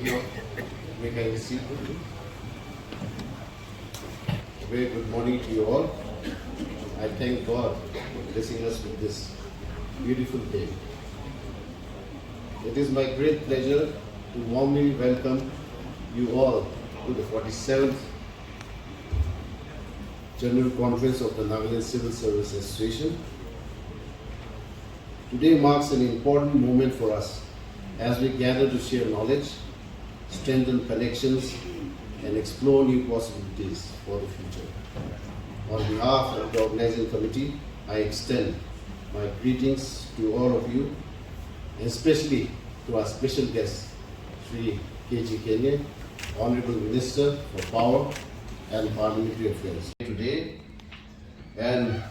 you may kindly seat. Very good morning to you all. I thank God for blessing us with this beautiful day. It is my great pleasure to warmly welcome you all to the 47th General Conference of the Nagaland Civil Service Association. Today marks an important moment for us as we gather to share knowledge, strengthen connections, and explore new possibilities for the future. On behalf of the organizing committee, I extend my greetings to all of you, and especially to our special guest, Sri K.G. Kenya, Honorable Minister for Power and Parliamentary Affairs, today, and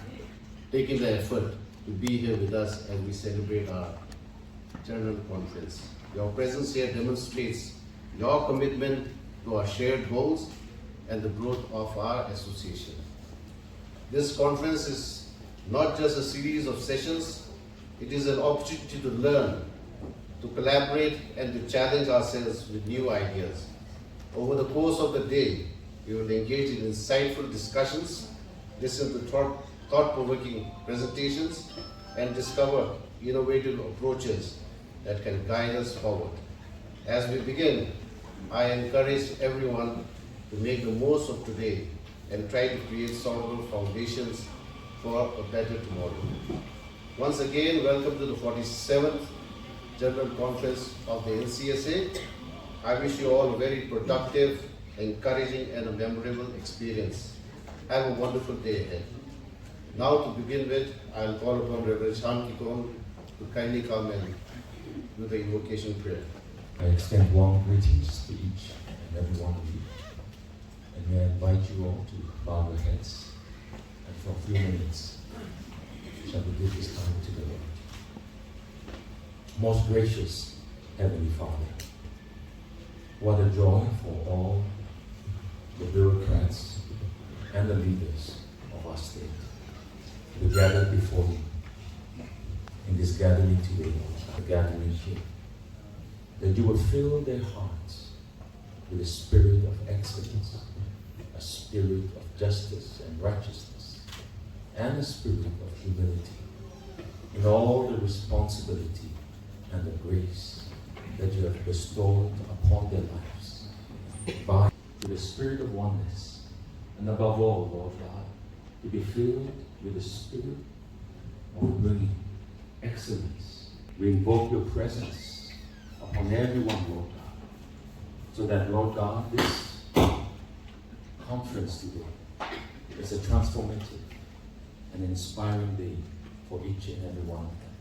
taking the effort to be here with us as we celebrate our General Conference. Your presence here demonstrates your commitment to our shared goals and the growth of our association. This conference is not just a series of sessions, it is an opportunity to learn, to collaborate, and to challenge ourselves with new ideas. Over the course of the day, we will engage in insightful discussions, listen to thought-provoking presentations, and discover innovative approaches that can guide us forward. As we begin, I encourage everyone to make the most of today and try to create solid foundations for a better tomorrow. Once again, welcome to the 47th General Conference of the NCSA. I wish you all a very productive, encouraging, and a memorable experience. Have a wonderful day ahead. Now, to begin with, I'll call upon Reverend Shyam Kikon to kindly come and do the invocation prayer. I extend warm greetings to each and every one of you, and may I invite you all to bow your heads, and for a few minutes shall we give this time to the Lord. Most gracious Heavenly Father, what a joy for all the bureaucrats and the leaders of our state to gather before you in this gathering today, the gathering here, that you will fill their hearts with a spirit of excellence, a spirit of justice and righteousness, and a spirit of humility in all the responsibility and the grace that you have bestowed upon their lives, by the spirit of oneness, and above all, Lord God, to be filled with the spirit of bringing excellence. We invoke your presence upon everyone, Lord God, so that, Lord God, this conference today is a transformative and inspiring day for each and every one of them.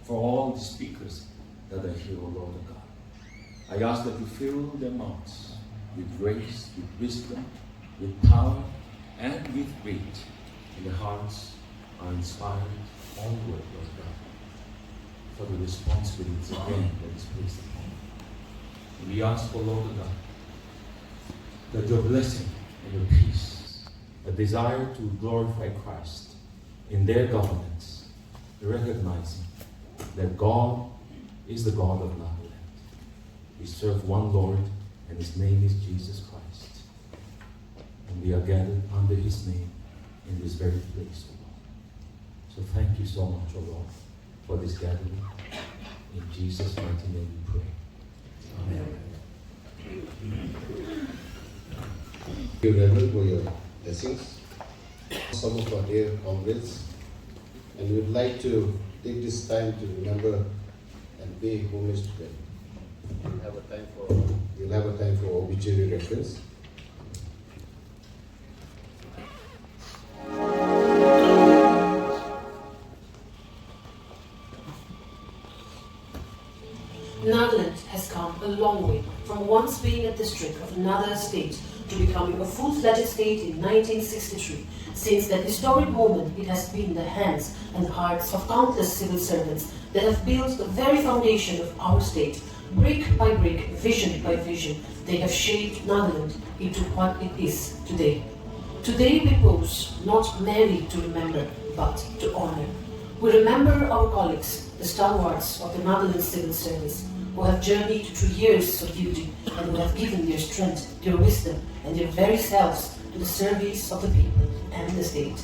For all the speakers that are here, O Lord God, I ask that you fill their mouths with grace, with wisdom, with power, and with weight, and their hearts are inspired onward, Lord God, for the responsibilities again that is placed upon them. And we ask, O Lord God, that your blessing and your peace, a desire to glorify Christ in their governance, recognizing that God is the God of Nagaland. We serve one Lord, and his name is Jesus Christ. And we are gathered under his name in this very place, O Lord. So thank you so much, O Lord, for this gathering. In Jesus' mighty name we pray. Amen. Thank you, Reverend, for your blessings. Some of our dear comrades, and we would like to take this time to remember and pay homage to them. We'll have a time for obituary reference. Nagaland has come a long way from once being a district of another state to becoming a full-fledged state in 1963. Since that historic moment, it has been in the hands and hearts of countless civil servants that have built the very foundation of our state. Brick by brick, vision by vision, they have shaped Nagaland into what it is today. Today we pose not merely to remember, but to honor. We remember our colleagues, the stalwarts of the Nagaland Civil Service, who have journeyed through years of duty and who have given their strength, their wisdom, and their very selves to the service of the people and the state.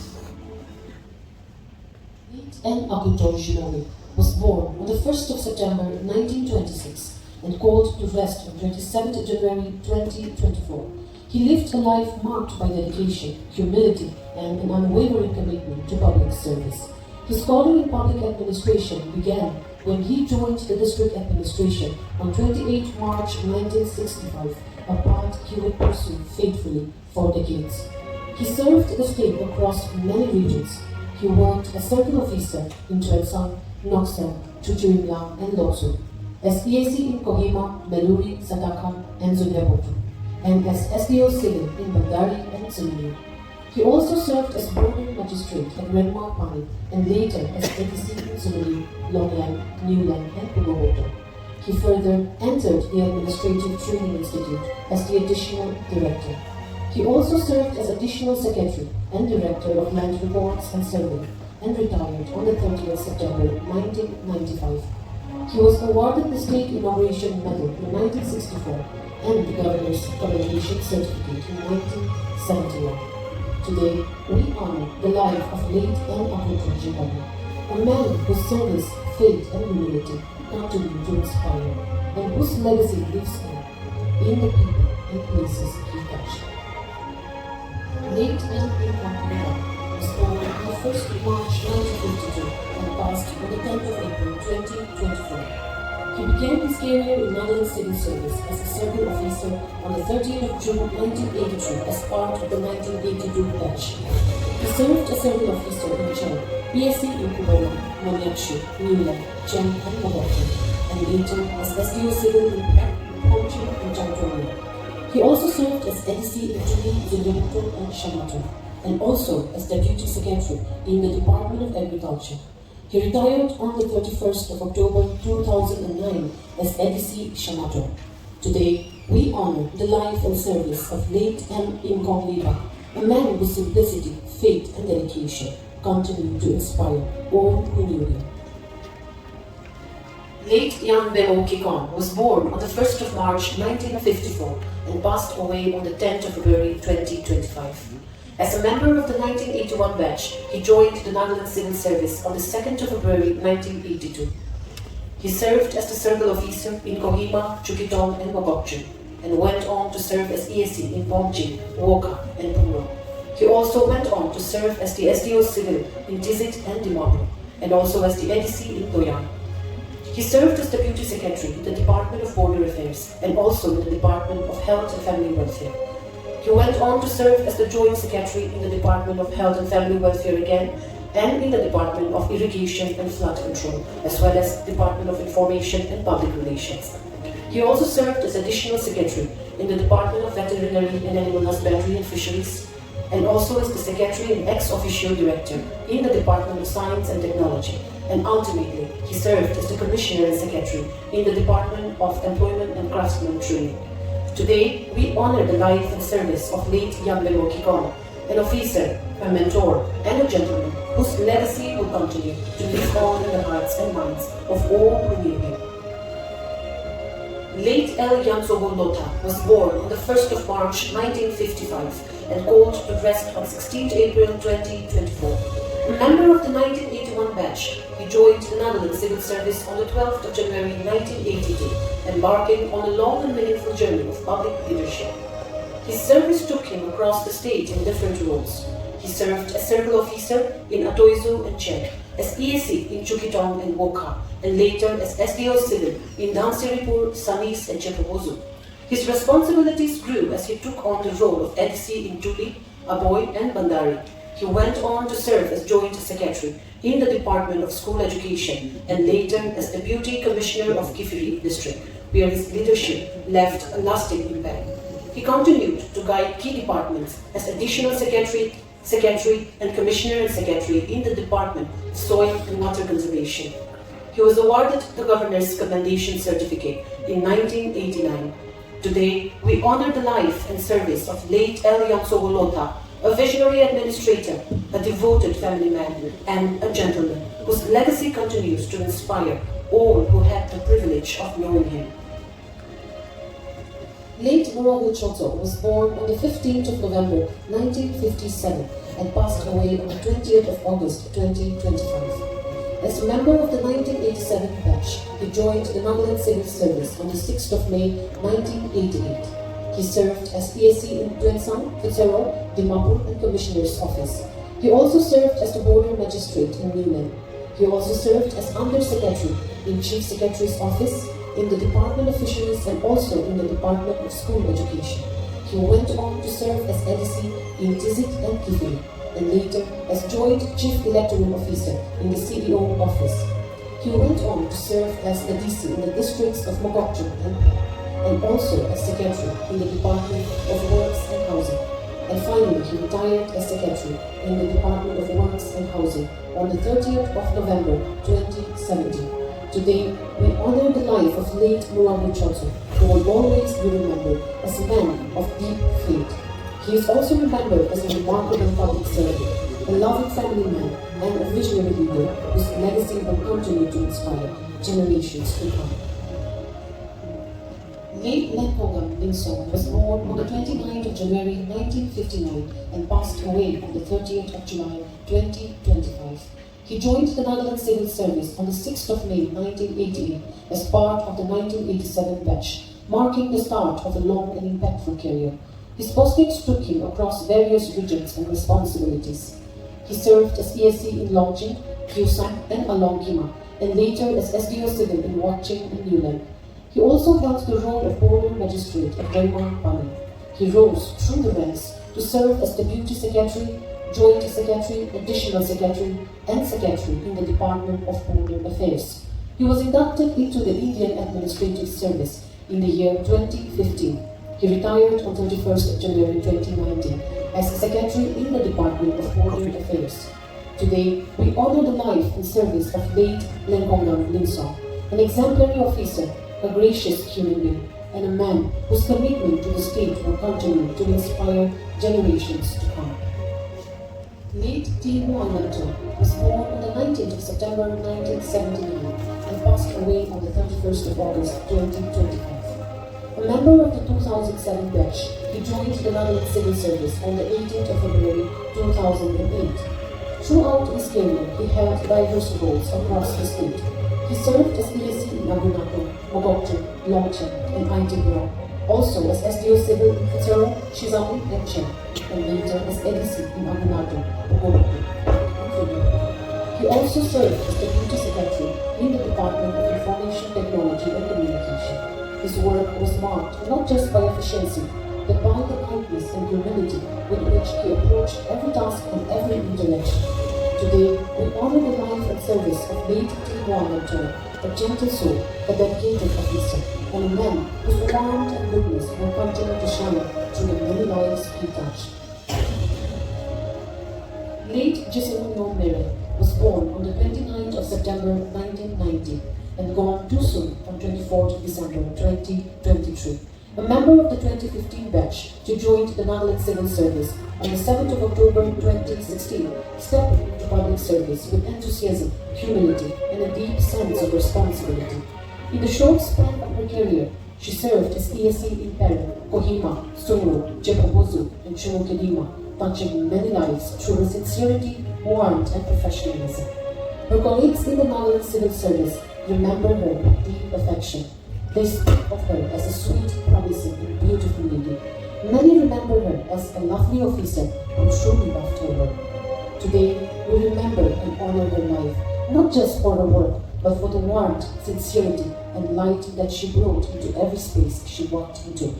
N. Akuto Shinobi was born on the 1st of September 1926 and called to rest on 27th January 2024. He lived a life marked by dedication, humility, and an unwavering commitment to public service. His calling in public administration began when he joined the district administration on 28 March 1965, a path he would pursue faithfully for decades. He served the state across many regions. He worked as circle officer in Tuensang, Noksem, Chuchuimla, and Lotsu, as EAC in Kohima, Meluri, Sataka, and Zundabotu, and as SDO Civil in Bandari and Sumili. He also served as border magistrate at Renma Pani and later as ADC in Sumili, Longland, Newland, and Pumaboto. He further entered the Administrative Training Institute as the additional director. He also served as additional secretary and director of land reports and survey and retired on the 30th September 1995. He was awarded the State Inauguration Medal in 1964 and the Governor's Commendation Certificate in 1971. Today, we honor the life of late N. Akuto Shinobi, a man whose service, faith, and humility continue to inspire, and whose legacy lives on in the people and places he touched. Late N. Akuto was born on the 1st of March 1952 and passed on the 10th of April 2024. He began his career in Nagaland Civil Service as a circle officer on the 30th of June 1982 as part of the 1982 batch. He served as circle officer in Chen, PSC in Kubaru, Monyakshu, Newland, Chen, and Mogachi, and later as SDO Civil in Pongchi and Chantonia. He also served as ADC in Tuli, Zundaboto, and Shamato, and also as Deputy Secretary in the Department of Agriculture. He retired on the 31st of October 2009 as ADC Shamato. Today, we honor the life and service of late M. Imkongliba, a man whose simplicity, faith, and dedication continue to inspire all who knew him. Late Yan Bemo Kikon was born on the 1st of March 1954 and passed away on the 10th of February 2025. As a member of the 1981 batch, he joined the Nagaland Civil Service on the 2nd of February 1982. He served as the circle officer in Kohima, Chukitong, and Mokokchung, and went on to serve as EAC in Pongchi, Woka, and Pumro. He also went on to serve as the SDO Civil in Tizit and Dimapur, and also as the ADC in Toyang. He served as Deputy Secretary in the Department of Border Affairs and also in the Department of Health and Family Welfare. He went on to serve as the Joint Secretary in the Department of Health and Family Welfare again, and in the Department of Irrigation and Flood Control, as well as Department of Information and Public Relations. He also served as Additional Secretary in the Department of Veterinary and Animal Husbandry and Fisheries, and also as the Secretary and Ex-Officio Director in the Department of Science and Technology, and ultimately he served as the Commissioner and Secretary in the Department of Employment and Craftsman Training. Today, we honor the life and service of late Yambelo Kikon, an officer, a mentor, and a gentleman whose legacy will continue to live on in the hearts and minds of all who knew him. Late El Yansogo Lota was born on the 1st of March 1955 and called to rest on 16th April 2024. A member of the 1981 batch, he joined the Nagaland Civil Service on the 12th of January 1982, embarking on a long and meaningful journey of public leadership. His service took him across the state in different roles. He served as circle officer in Atoizu and Chek, as EAC in Chukitong and Woka, and later as SDO Civil in Dansiripur, Samis, and Chepobozu. His responsibilities grew as he took on the role of ADC in Tuli, Aboy, and Bandari. He went on to serve as Joint Secretary in the Department of School Education and later as Deputy Commissioner of Kifiri District, where his leadership left a lasting impact. He continued to guide key departments as Additional Secretary, and Commissioner and Secretary in the Department of Soil and Water Conservation. He was awarded the Governor's Commendation Certificate in 1989. Today, we honor the life and service of late El Yansogo Lota, a visionary administrator, a devoted family man, and a gentleman whose legacy continues to inspire all who had the privilege of knowing him. Late Murabu Choto was born on the 15th of November 1957 and passed away on the 20th of August 2025. As a member of the 1987 batch, he joined the Nagaland Civil Service on the 6th of May 1988. He served as PSC in Tuensang, Fitzero, Dimapur and Commissioner's Office. He also served as the Border Magistrate in Newland. He also served as Under Secretary in Chief Secretary's Office, in the Department of Fisheries and also in the Department of School Education. He went on to serve as LDC in Tizit and Kifili, and later as Joint Chief Electoral Officer in the CEO office. He went on to serve as the DC in the districts of Mogokchung and Pek, and also as Secretary in the Department of Works and Housing. And finally, he retired as Secretary in the Department of Works and Housing on the 30th of November 2017. Today, we honor the life of late Murabu Choto, who will always be remembered as a man of deep faith. He is also remembered as a remarkable public servant, a loving family man, and a visionary leader whose legacy will continue to inspire generations to come. Late Lenkongam Lingsong was born on the 29th of January 1959 and passed away on the 30th of July 2025. He joined the Nagaland Civil Service on the 6th of May 1988 as part of the 1987 batch, marking the start of a long and impactful career. His postings took him across various regions and responsibilities. He served as ESC in Longjing, Kyusang and Along Kima, and later as SDO Civil in Watching and Newland. He also held the role of Border Magistrate at Raymond Pali. He rose through the ranks to serve as Deputy Secretary, Joint Secretary, Additional Secretary, and Secretary in the Department of Border Affairs. He was inducted into the Indian Administrative Service in the year 2015. He retired on 31st January 2019 as Secretary in the Department of Border Affairs. Today, we honor the life and service of late Lenkongam Lingsong, an exemplary officer, a gracious human being, and a man whose commitment to the state will continue to inspire generations to come. Late T. Muanganto was born on the 19th of September 1979 and passed away on the 31st of August 2025. A member of the 2007 batch, he joined the Nagaland Civil Service on the 18th of February 2008. Throughout his career, he held diverse roles across the state. He served as ESC in Agunato, Mogokchung, Longchen, and Aitibra, also as SDO Civil in Fitzero, Shizami, and Chen, and later as LDC in Agunato, Ogoroku, and Philippines. He also served as Deputy Secretary in the Department of Information Technology and Communication. His work was marked not just by efficiency, but by the kindness and humility with which he approached every task and every interaction. Today, we honor the life and service of late T. Muanganto, a gentle soul, a dedicated officer, and a man whose warmth and goodness will continue to shine through the many lives he touched. Late Jisimuno Mere was born on the 29th of September 1990 and gone too soon on 24th December 2023. A member of the 2015 batch, he joined the Nagaland Civil Service on the 7th of October 2016, stepping into public service with enthusiasm, humility, and a deep sense of responsibility. In the short span of her career, she served as ESC in Peru, Kohima, Sumro, Jepabuzu, and Chumukedima, touching many lives through her sincerity, warmth, and professionalism. Her colleagues in the Nagaland Civil Service remember her with deep affection. They speak of her as a sweet, promising, and beautiful lady. Many remember her as a lovely officer who truly loved her work. Today, we remember and honor her life, not just for her work, but for the warmth, sincerity, and light that she brought into every space she walked into.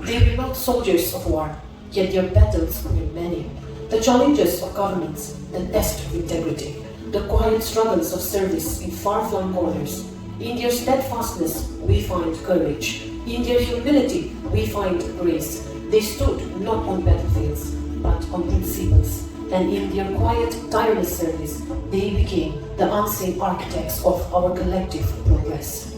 They were not soldiers of war, yet their battles were many. The challenges of governments, the test of integrity, the quiet struggles of service in far-flung corners. In their steadfastness, we find courage. In their humility, we find grace. They stood not on battlefields, but on principles. And in their quiet, tireless service, they became the unseen architects of our collective progress.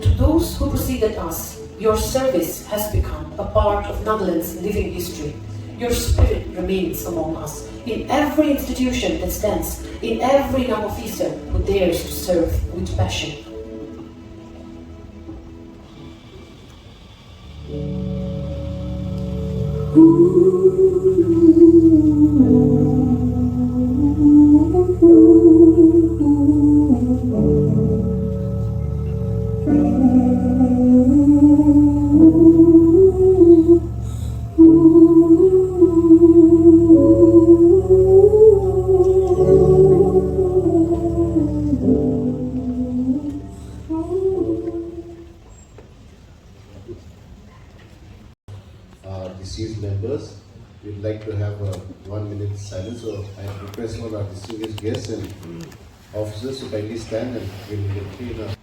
To those who preceded us, your service has become a part of Nagaland's living history. Your spirit remains among us, in every institution that stands, in every young officer who dares to serve with passion. Deceased members, we'd like to have a 1 minute silence. So I request all our distinguished guests and officers to kindly stand and we'll maintain a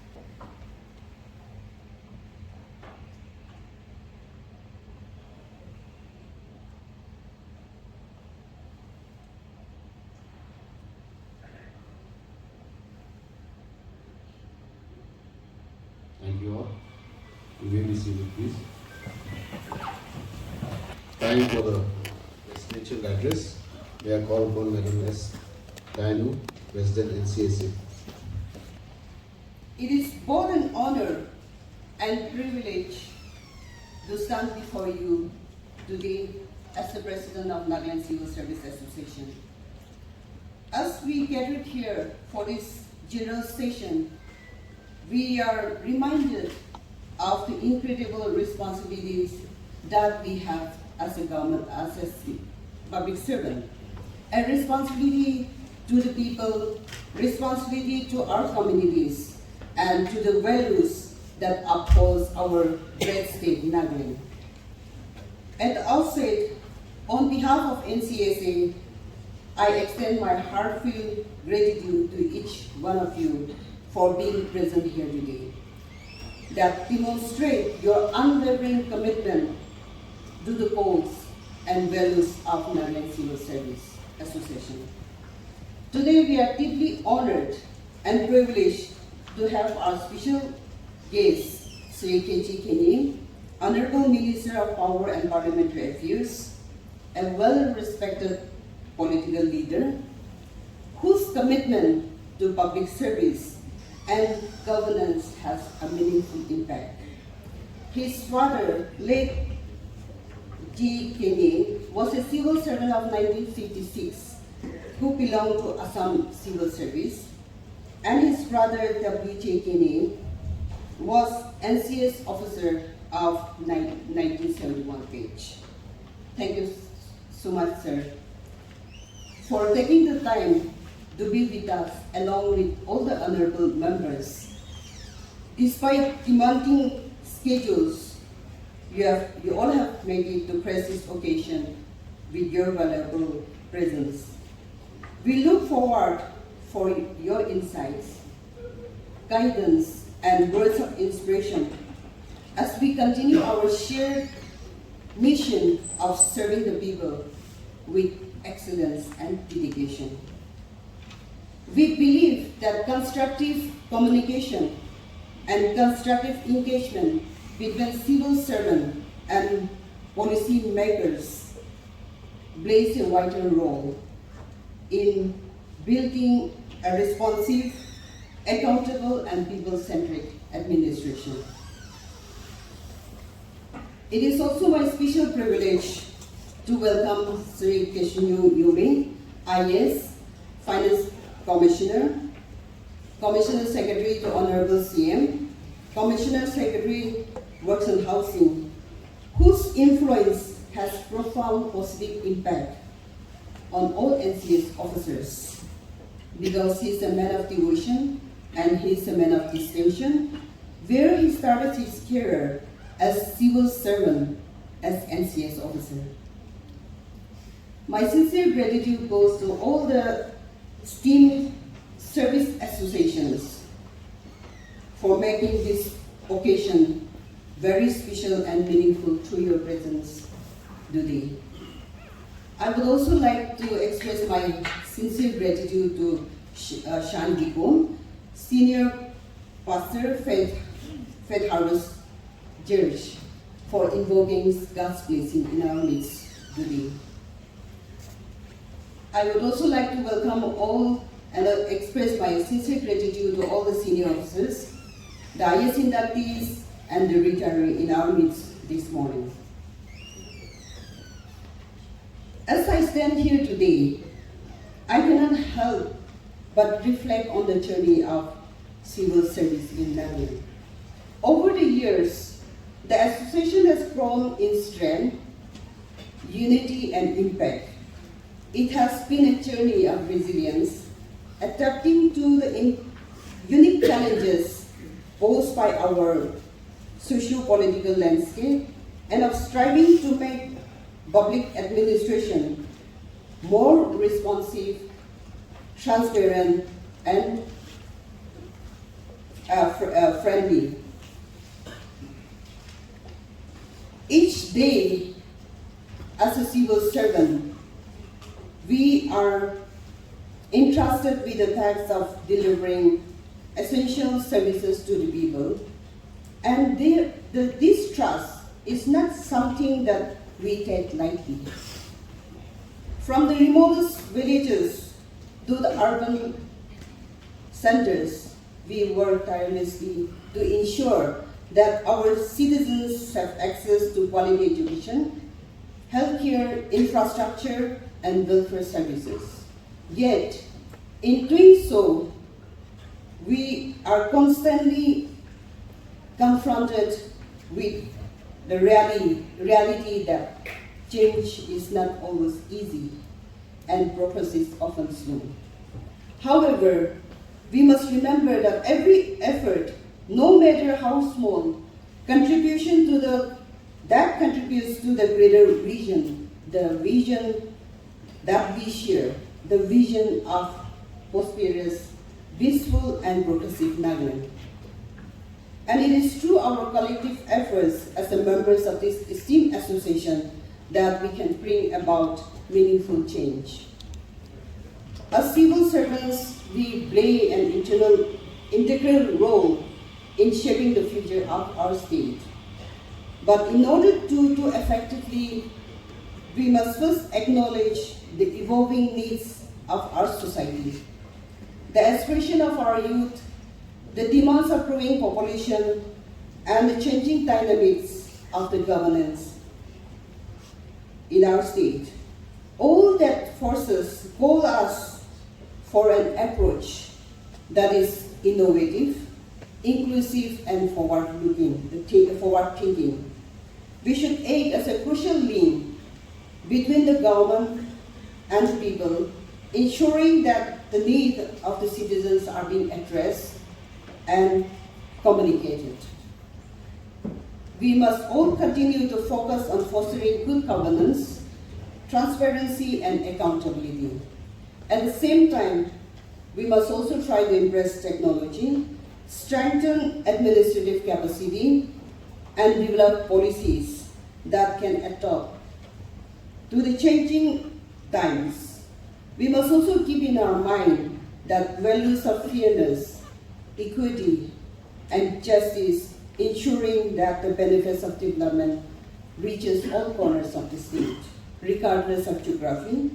Thank you all. You may be seated, please. Time for the presidential address. May I call upon Madam S. Danu, President NCSA. It is both an honor and privilege to stand before you today as the President of Nagaland Civil Service Association. As we gathered here for this general session, we are reminded of the incredible responsibilities that we have as a government, as a public servant. A responsibility to the people, responsibility to our communities, and to the values that upholds our great state, Nagaland. At the outset, on behalf of NCSA, I extend my heartfelt gratitude to each one of you for being present here today, that demonstrate your unwavering commitment to the goals and values of Nagaland Civil Service Association. Today we are deeply honored and privileged to have our special guest, Sri K.G. Kening, Honorable Minister of Power and Parliamentary Affairs, a well-respected political leader whose commitment to public service and governance has a meaningful impact. His father, late G. Kening, was a civil servant of 1956 who belonged to Assam Civil Service, and his brother, W.J. Kening, was NCS officer of 1971 batch. Thank you so much, sir, for taking the time to be with us along with all the honorable members. Despite demanding schedules, you all have made it to grace this occasion with your valuable presence. We look forward for your insights, guidance, and words of inspiration as we continue our shared mission of serving the people with excellence and dedication. We believe that constructive communication and constructive engagement between civil servants and policy makers plays a vital role in building a responsive, accountable, and people-centric administration. It is also my special privilege to welcome Sri Keshinu Yume, IAS, Finance Commissioner, Commissioner Secretary to Honorable CM, Commissioner Secretary Works and Housing, whose influence has profound positive impact on all NCS officers, because he is a man of devotion and he is a man of distinction, where he started his career as civil servant as NCS officer. My sincere gratitude goes to all the esteemed service associations for making this occasion very special and meaningful through your presence today. I would also like to express my sincere gratitude to Shan Gikon, Senior Pastor, Faith Harvest Church, for invoking God's blessing in our midst today. I would also like to welcome all and express my sincere gratitude to all the senior officers, the IS inductees, and the retiree in our midst this morning. As I stand here today, I cannot help but reflect on the journey of civil service in Nagaland. Over the years, the association has grown in strength, unity, and impact. It has been a journey of resilience, adapting to the unique challenges posed by our socio-political landscape and of striving to make public administration more responsive, transparent, and friendly. Each day, as a civil servant, we are entrusted with the task of delivering essential services to the people, and this trust is not something that we take lightly. From the remotest villages to the urban centers, we work tirelessly to ensure that our citizens have access to quality education, healthcare, infrastructure, and welfare services. Yet, in doing so, we are constantly confronted with the reality that change is not always easy and progress is often slow. However, we must remember that every effort, no matter how small, contributes to the greater vision, the vision that we share, the vision of prosperous, peaceful, and progressive Nagaland. And it is through our collective efforts as the members of this esteemed association that we can bring about meaningful change. As civil servants, we play an integral role in shaping the future of our state. But in order to effectively, we must first acknowledge the evolving needs of our society, the aspiration of our youth, the demands of growing population, and the changing dynamics of the governance in our state. All that forces call us for an approach that is innovative, inclusive, and forward-thinking. We should act as a crucial link between the government and the people, ensuring that the needs of the citizens are being addressed and communicated. We must all continue to focus on fostering good governance, transparency, and accountability. At the same time, we must also try to embrace technology, strengthen administrative capacity, and develop policies that can adapt to the changing times. We must also keep in our mind that values of fairness, equity, and justice, ensuring that the benefits of development reaches all corners of the state, regardless of geography,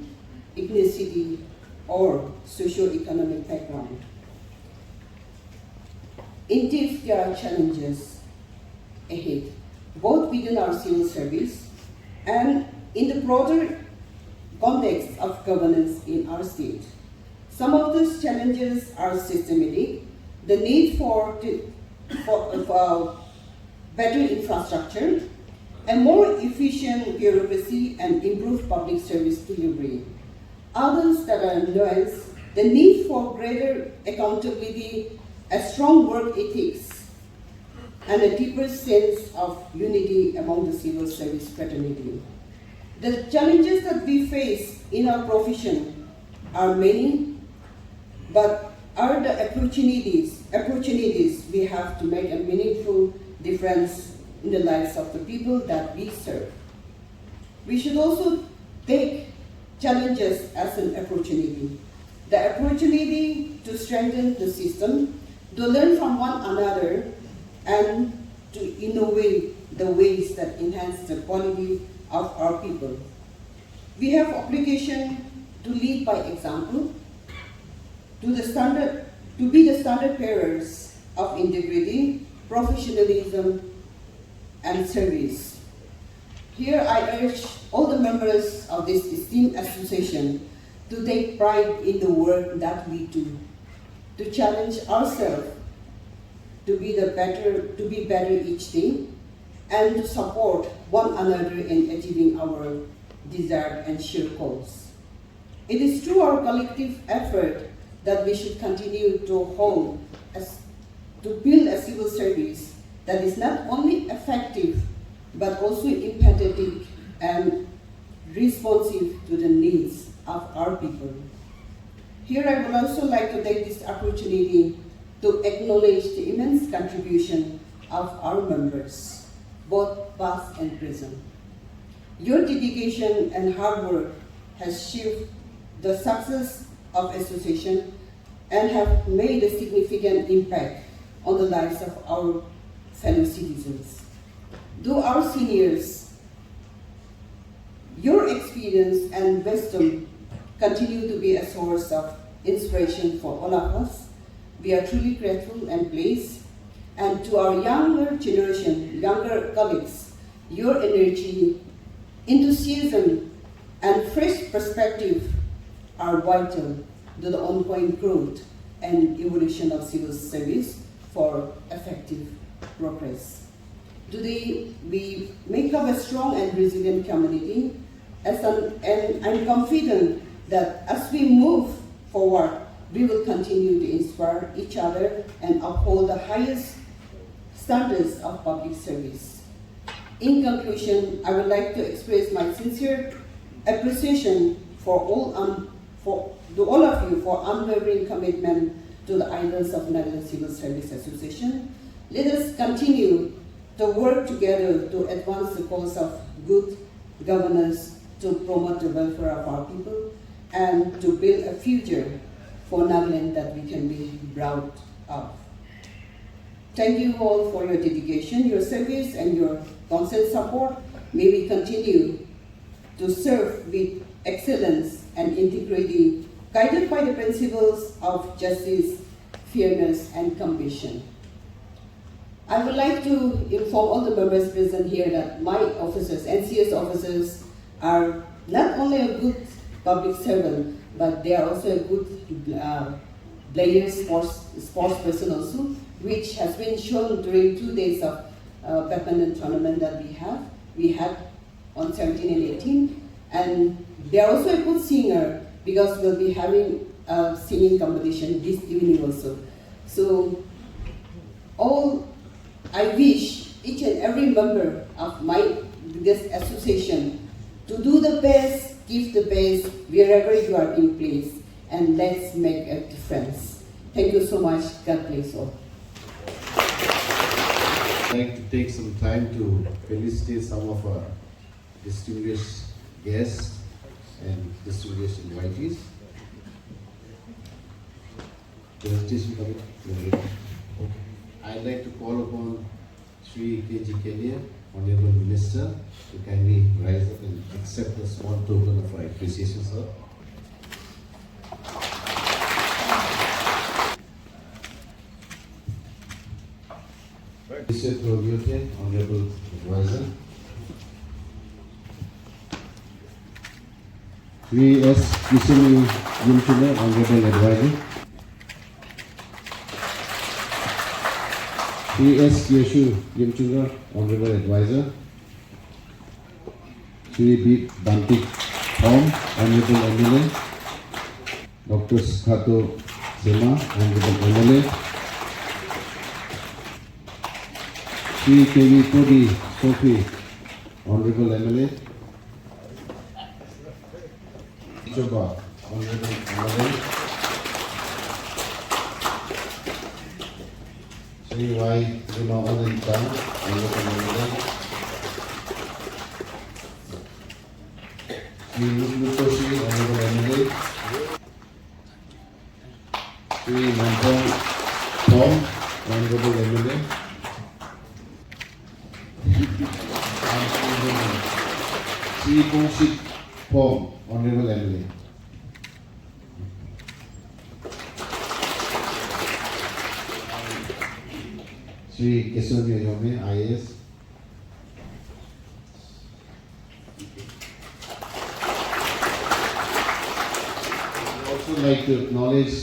ethnicity, or socio-economic background. Indeed, there are challenges ahead, both within our civil service and in the broader context of governance in our state. Some of these challenges are systematic: the need for better infrastructure, a more efficient bureaucracy, and improved public service delivery. Others that are nuanced: the need for greater accountability, a strong work ethics, and a deeper sense of unity among the civil service fraternity. The challenges that we face in our profession are many, but are the opportunities we have to make a meaningful difference in the lives of the people that we serve. We should also take challenges as an opportunity. The opportunity to strengthen the system, to learn from one another, and to innovate the ways that enhance the quality of our people. We have obligation to lead by example, to be the standard bearers of integrity, professionalism, and service. Here I urge all the members of this esteemed association to take pride in the work that we do, to challenge ourselves to be better each day, and to support one another in achieving our desired and shared goals. It is through our collective effort that we should continue to build a civil service that is not only effective but also empathetic and responsive to the needs of our people. Here I would also like to take this opportunity to acknowledge the immense contribution of our members, both past and present. Your dedication and hard work has shaped the success of association and have made a significant impact on the lives of our fellow citizens. To our seniors, your experience and wisdom continue to be a source of inspiration for all of us. We are truly grateful and pleased. And to our younger generation, younger colleagues, your energy, enthusiasm, and fresh perspective are vital to the ongoing growth and evolution of civil service for effective progress. Today, we make up a strong and resilient community, and I'm confident that as we move forward, we will continue to inspire each other and uphold the highest standards of public service. In conclusion, I would like to express my sincere appreciation for all of you for unwavering commitment to the ideals of Nagaland Civil Service Association. Let us continue to work together to advance the cause of good governance, to promote the welfare of our people, and to build a future for Nagaland that we can be proud of. Thank you all for your dedication, your service, and your constant support. May we continue to serve with excellence and integrity, guided by the principles of justice, fairness, and compassion. I would like to inform all the members present here that my officers, NCS officers, are not only a good public servant, but they are also a good player, sports person also, which has been shown during 2 days of badminton tournament that we had on 17 and 18. And they are also a good singer, because we'll be having a singing competition this evening also. So I wish each and every member of this association to do the best, give the best wherever you are in place, and let's make a difference. Thank you so much. God bless all. I'd like to take some time to felicitate some of our distinguished guests and distinguished invitees. Presentation coming. I'd like to call upon Sri K.G. Kenya, Honorable Minister, to kindly rise up and accept a small token of our appreciation, sir. Mr. Prabhupada, Honorable Advisor. Sri S. Kisumi Yumchuna, Honorable Advisor. Sri S. Yeshu Yumchuna, Honorable Advisor. Sri B. Bantik Hom, Honorable MLA. Dr. Skato Sema, Honorable MLA. Sri K.V. Podi Sophie, Honorable MLA. Choba, Honorable MLA. Sri Y. Rimawan Tan, Honorable MLA. Sri Lutoshi, Honorable MLA. Sri Mantong Tom, Honorable MLA. Sri Pongsit Form, Honorable MLA. Shri Kesavya Yome, IAS. I would also like to acknowledge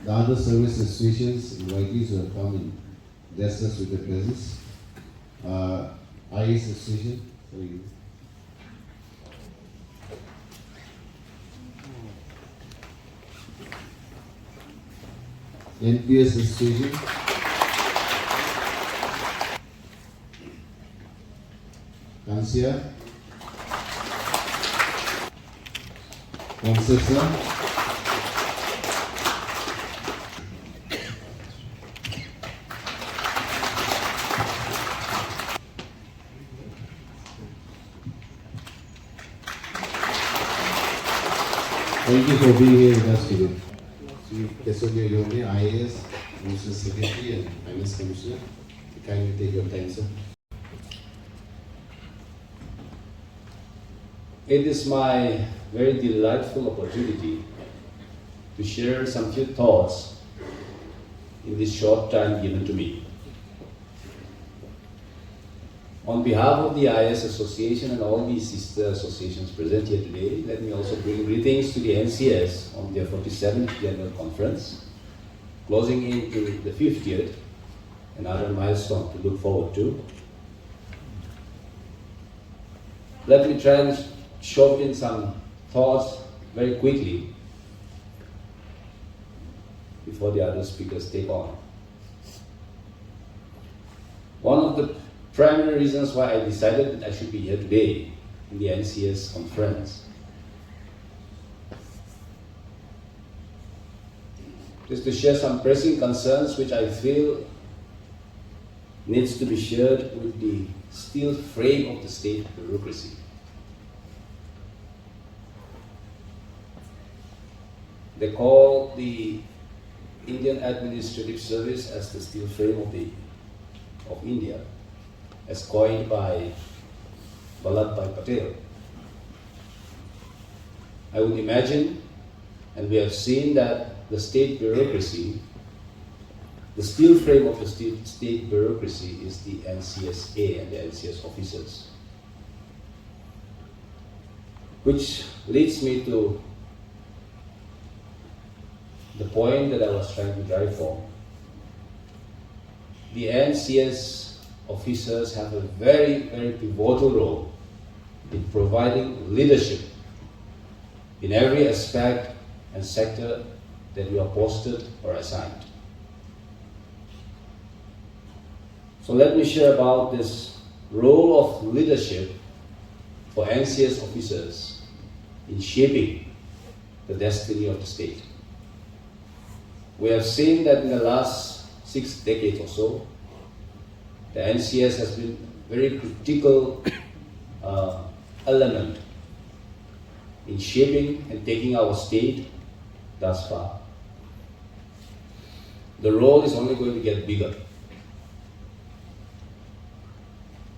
the other service associations, invitees who have come and blessed us with their presence. IAS Association, sorry. NPS Association. Kansia. Concessa. Thank you for being here with us today. Sri Kesavya Yome, IAS, Minister Secretary and Finance Commissioner. Kindly take your time, sir. It is my very delightful opportunity to share some few thoughts in this short time given to me. On behalf of the IAS Association and all these sister associations present here today, let me also bring greetings to the NCS on their 47th General Conference, closing into the 50th, another milestone to look forward to. Let me try and shove in some thoughts very quickly before the other speakers take on. One of the primary reasons why I decided that I should be here today in the NCS conference is to share some pressing concerns which I feel needs to be shared with the steel frame of the state bureaucracy. They call the Indian Administrative Service as the steel frame of India, as coined by Vallabhbhai Patel. I would imagine, and we have seen that the state bureaucracy, the steel frame of the state bureaucracy is the NCSA and the NCS officers. Which leads me to the point that I was trying to drive for. The NCS officers have a very, very pivotal role in providing leadership in every aspect and sector that you are posted or assigned. So let me share about this role of leadership for NCS officers in shaping the destiny of the state. We have seen that in the last 6 decades or so, the NCS has been a very critical element in shaping and taking our state thus far. The role is only going to get bigger.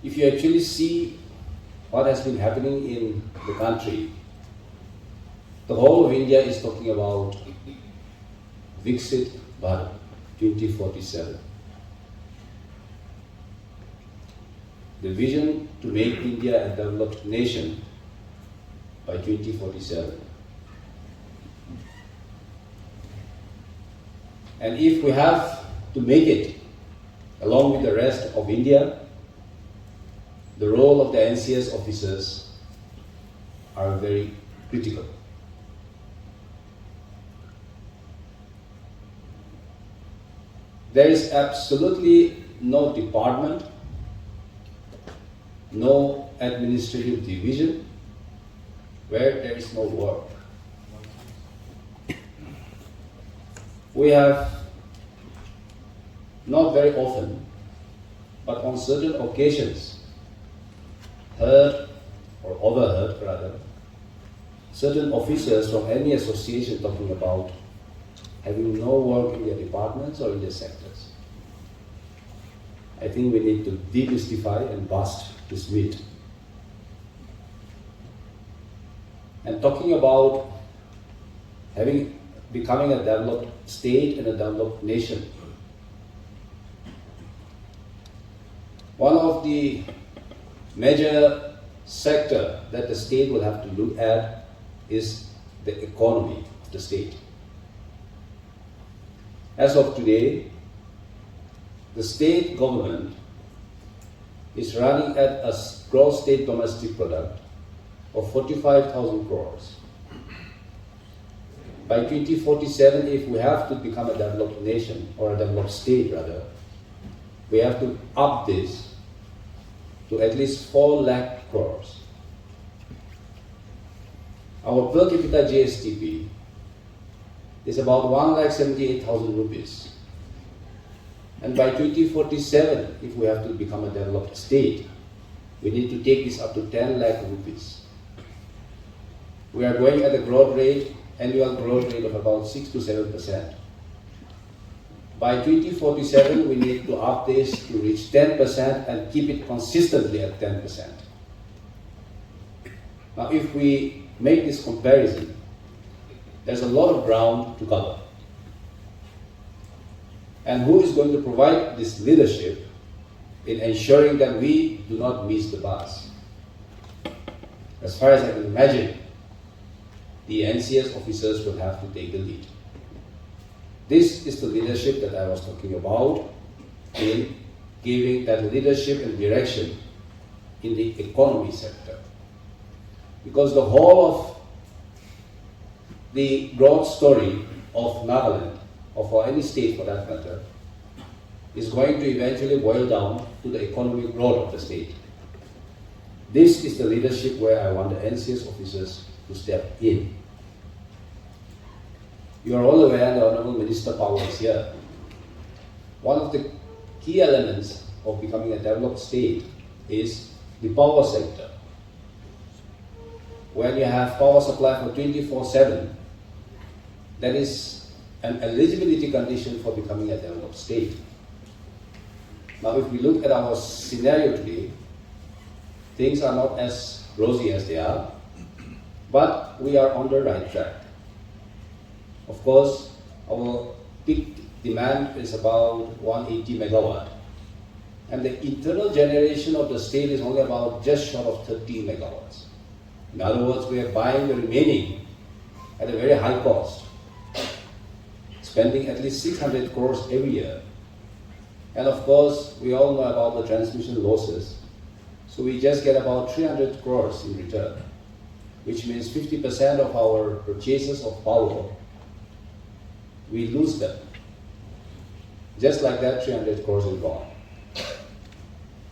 If you actually see what has been happening in the country, the whole of India is talking about Viksit Bharat 2047. The vision to make India a developed nation by 2047. And if we have to make it along with the rest of India, the role of the NCS officers are very critical. There is absolutely no department, no administrative division where there is no work. We have not very often, but on certain occasions, heard or overheard rather, certain officers from any association talking about having no work in their departments or in their sectors. I think we need to demystify and bust this myth. and talking about becoming a developed state and a developed nation. One of the major sector that the state will have to look at is the economy of the state. As of today, the state government is running at a gross state domestic product of 45,000 crores. By 2047, if we have to become a developed nation, or a developed state rather, we have to up this to at least 4 lakh crores. Our per capita GSTP is about 1,78,000 rupees. And by 2047, if we have to become a developed state, we need to take this up to 10 lakh rupees. We are going at a annual growth rate of about 6 to 7%. By 2047, we need to up this to reach 10% and keep it consistently at 10%. Now, if we make this comparison, there's a lot of ground to cover. And who is going to provide this leadership in ensuring that we do not miss the bus? As far as I can imagine, the NCS officers will have to take the lead. This is the leadership that I was talking about in giving that leadership and direction in the economy sector. Because the whole of the broad story of Nagaland, or for any state for that matter, is going to eventually boil down to the economic growth of the state. This is the leadership where I want the NCS officers to step in. You are all aware, the Honorable Minister Power is here. One of the key elements of becoming a developed state is the power sector. When you have power supply for 24/7, that is an eligibility condition for becoming a developed state. Now, if we look at our scenario today, things are not as rosy as they are, but we are on the right track. Of course, our peak demand is about 180 megawatt, and the internal generation of the state is only about just short of 30 megawatts. In other words, we are buying the remaining at a very high cost, spending at least 600 crores every year. And of course, we all know about the transmission losses. So we just get about 300 crores in return, which means 50% of our purchases of power, we lose them. Just like that, 300 crores is gone.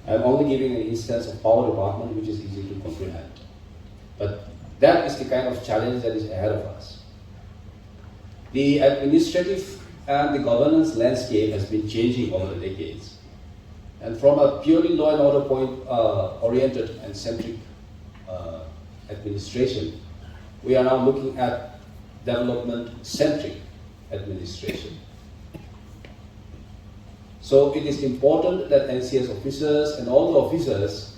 I'm only giving an instance of power department, which is easy to comprehend. But that is the kind of challenge that is ahead of us. The administrative and the governance landscape has been changing over the decades. And from a purely law and order oriented and centric administration, we are now looking at development-centric administration. So it is important that NCS officers and all the officers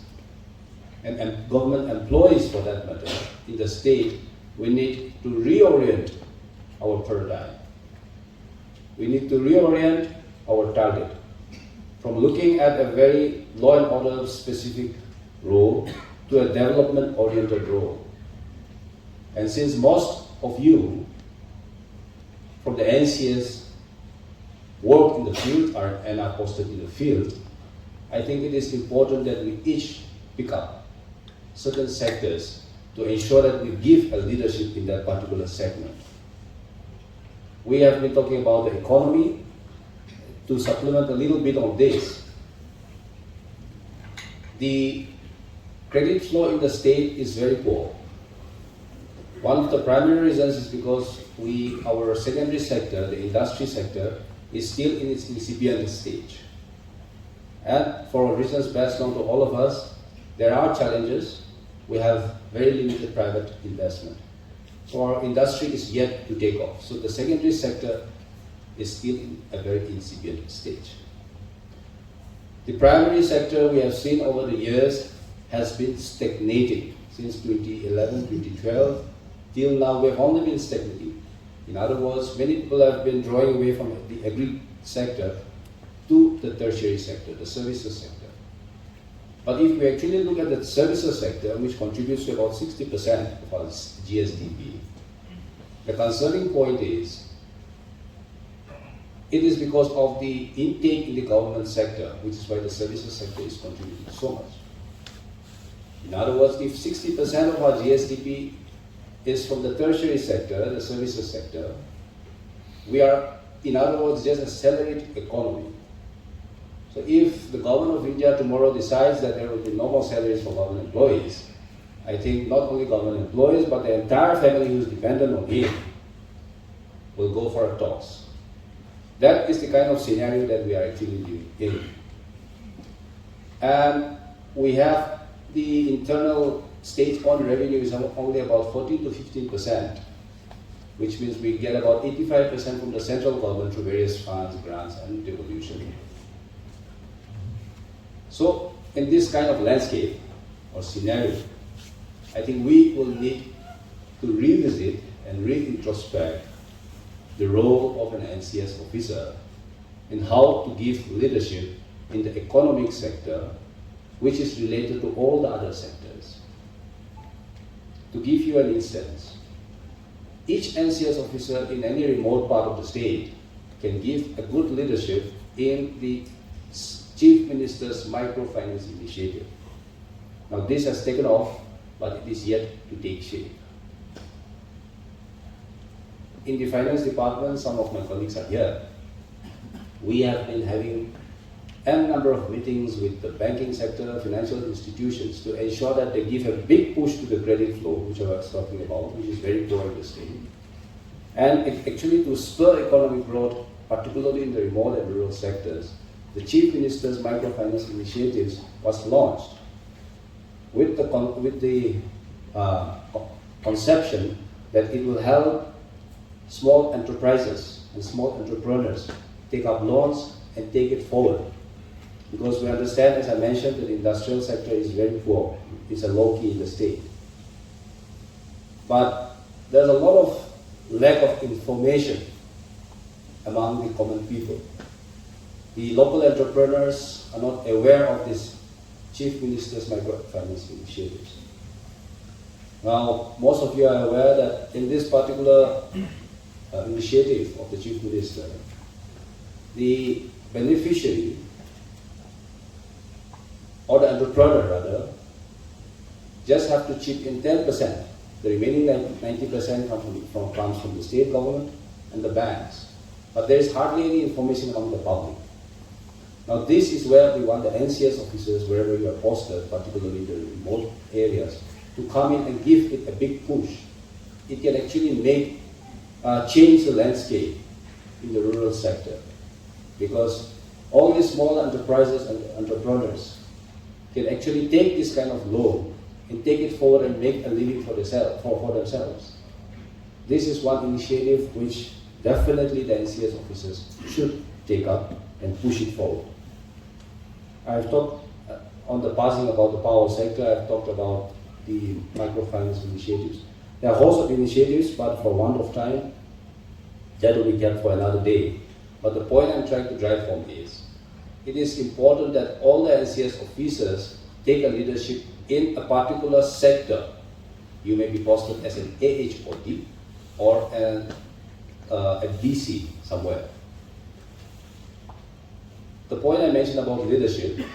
and government employees for that matter in the state, we need to reorient our paradigm. We need to reorient our target from looking at a very law and order specific role to a development oriented role. And since most of you from the NCS work in the field and are posted in the field, I think it is important that we each pick up certain sectors to ensure that we give a leadership in that particular segment. We have been talking about the economy. To supplement a little bit on this, the credit flow in the state is very poor. One of the primary reasons is because our secondary sector, the industry sector, is still in its incipient stage. And for reasons best known to all of us, there are challenges. We have very limited private investment. So our industry is yet to take off. So the secondary sector is still in a very incipient stage. The primary sector we have seen over the years has been stagnating since 2011, 2012. till now we have only been stagnating. In other words, many people have been drawing away from the agri sector to the tertiary sector, the services sector. But if we actually look at the services sector, which contributes to about 60% of our GSDP, the concerning point is, it is because of the intake in the government sector, which is why the services sector is contributing so much. In other words, if 60% of our GSDP is from the tertiary sector, the services sector, we are, in other words, just a salaried economy. So if the government of India tomorrow decides that there will be no more salaries for government employees, I think not only government employees, but the entire family who is dependent on him will go for a toss. That is the kind of scenario that we are actually living in. And we have the internal state-owned revenue is only about 14 to 15%, which means we get about 85% from the central government through various funds, grants, and devolution. So, in this kind of landscape or scenario, I think we will need to revisit and re-introspect the role of an NCS officer in how to give leadership in the economic sector, which is related to all the other sectors. To give you an instance, each NCS officer in any remote part of the state can give a good leadership in the Chief Minister's Microfinance Initiative. Now this has taken off, but it is yet to take shape. In the finance department, some of my colleagues are here. We have been having n number of meetings with the banking sector, financial institutions to ensure that they give a big push to the credit flow, which I was talking about, which is very poor in the state. And actually to spur economic growth, particularly in the remote and rural sectors, the Chief Minister's Microfinance Initiatives was launched with the conception that it will help small enterprises and small entrepreneurs take up loans and take it forward. Because we understand, as I mentioned, that the industrial sector is very poor. It's a low key in the state. But there's a lot of lack of information among the common people. The local entrepreneurs are not aware of this Chief Minister's Microfinance Initiatives. Now, most of you are aware that in this particular initiative of the Chief Minister, the beneficiary, or the entrepreneur rather, just have to chip in 10%. The remaining 90% comes from the state government and the banks. But there is hardly any information among the public. Now this is where we want the NCS officers, wherever you are posted, particularly in the remote areas, to come in and give it a big push. It can actually make change the landscape in the rural sector, because all these small enterprises and entrepreneurs can actually take this kind of loan and take it forward and make a living for themselves. This is one initiative which definitely the NCS officers should take up and push it forward. I've talked on the passing about the power sector, I've talked about the microfinance initiatives. There are a host of initiatives, but for want of time, that will be kept for another day. But the point I'm trying to drive home is, it is important that all the NCS officers take a leadership in a particular sector. You may be posted as an AHOD or a DC somewhere. The point I mentioned about leadership,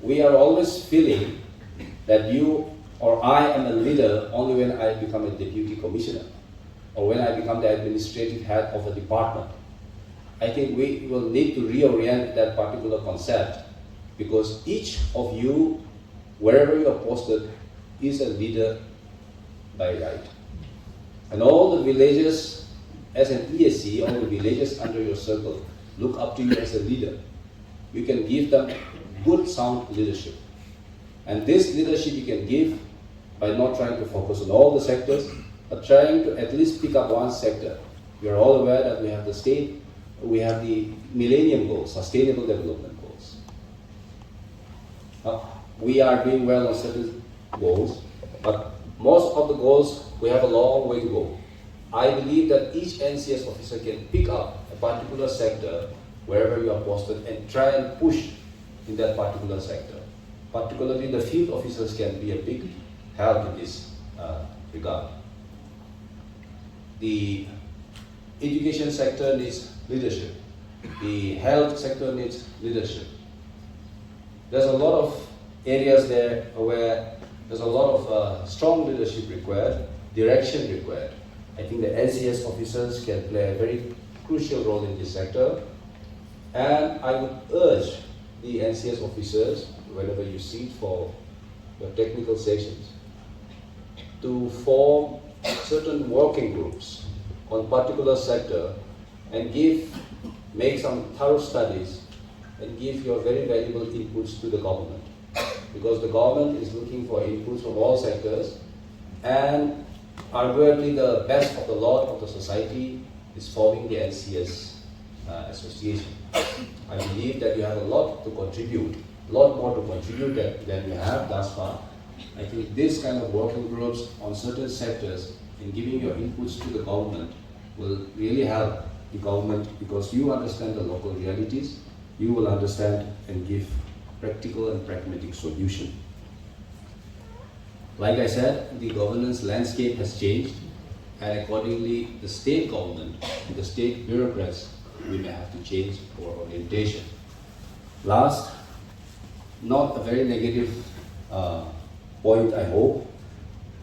we are always feeling that you or I am a leader only when I become a deputy commissioner or when I become the administrative head of a department. I think we will need to reorient that particular concept, because each of you, wherever you are posted, is a leader by right. And all the villages, as an ESC, all the villages under your circle, look up to you as a leader. You can give them good, sound leadership. And this leadership you can give by not trying to focus on all the sectors, but trying to at least pick up one sector. You are all aware that we have the state, we have the Millennium Goals, Sustainable Development Goals. We are doing well on certain goals, but most of the goals, we have a long way to go. I believe that each NCS officer can pick up a particular sector wherever you are posted and try and push in that particular sector. Particularly the field officers can be a big help in this regard. The education sector needs leadership. The health sector needs leadership. There's a lot of areas there where there's a lot of strong leadership required, direction required. I think the NCS officers can play a very crucial role in this sector. And I would urge the NCS officers, whenever you sit for your technical sessions, to form certain working groups on particular sector and make some thorough studies and give your very valuable inputs to the government. Because the government is looking for inputs from all sectors, and arguably the best of the lot of the society is forming the NCS association. I believe that you have a lot to contribute, a lot more to contribute than you have thus far. I think this kind of working groups on certain sectors in giving your inputs to the government will really help the government, because you understand the local realities, you will understand and give practical and pragmatic solution. Like I said, the governance landscape has changed, and accordingly the state government and the state bureaucrats, we may have to change our orientation. Last, not a very negative point, I hope,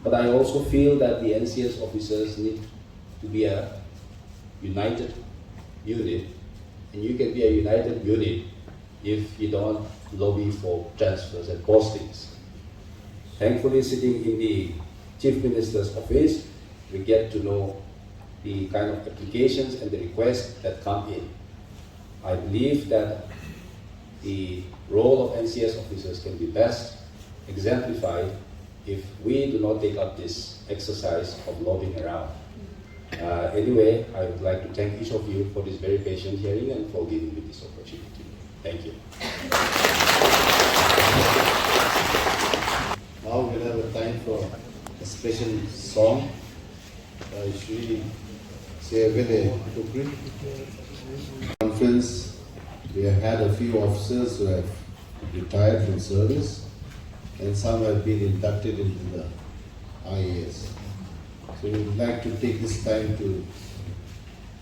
but I also feel that the NCS officers need to be a united unit, and you can be a united unit if you don't lobby for transfers and postings. Thankfully, sitting in the Chief Minister's office, we get to know the kind of applications and the requests that come in. I believe that the role of NCS officers can be best exemplified if we do not take up this exercise of lobbying around. Anyway, I would like to thank each of you for this very patient hearing and for giving me this opportunity. Thank you. Now we'll have a time for a special song by Shri Sevele Tukri. Conference, we have had a few officers who have retired from service, and some have been inducted into the IAS. So we would like to take this time to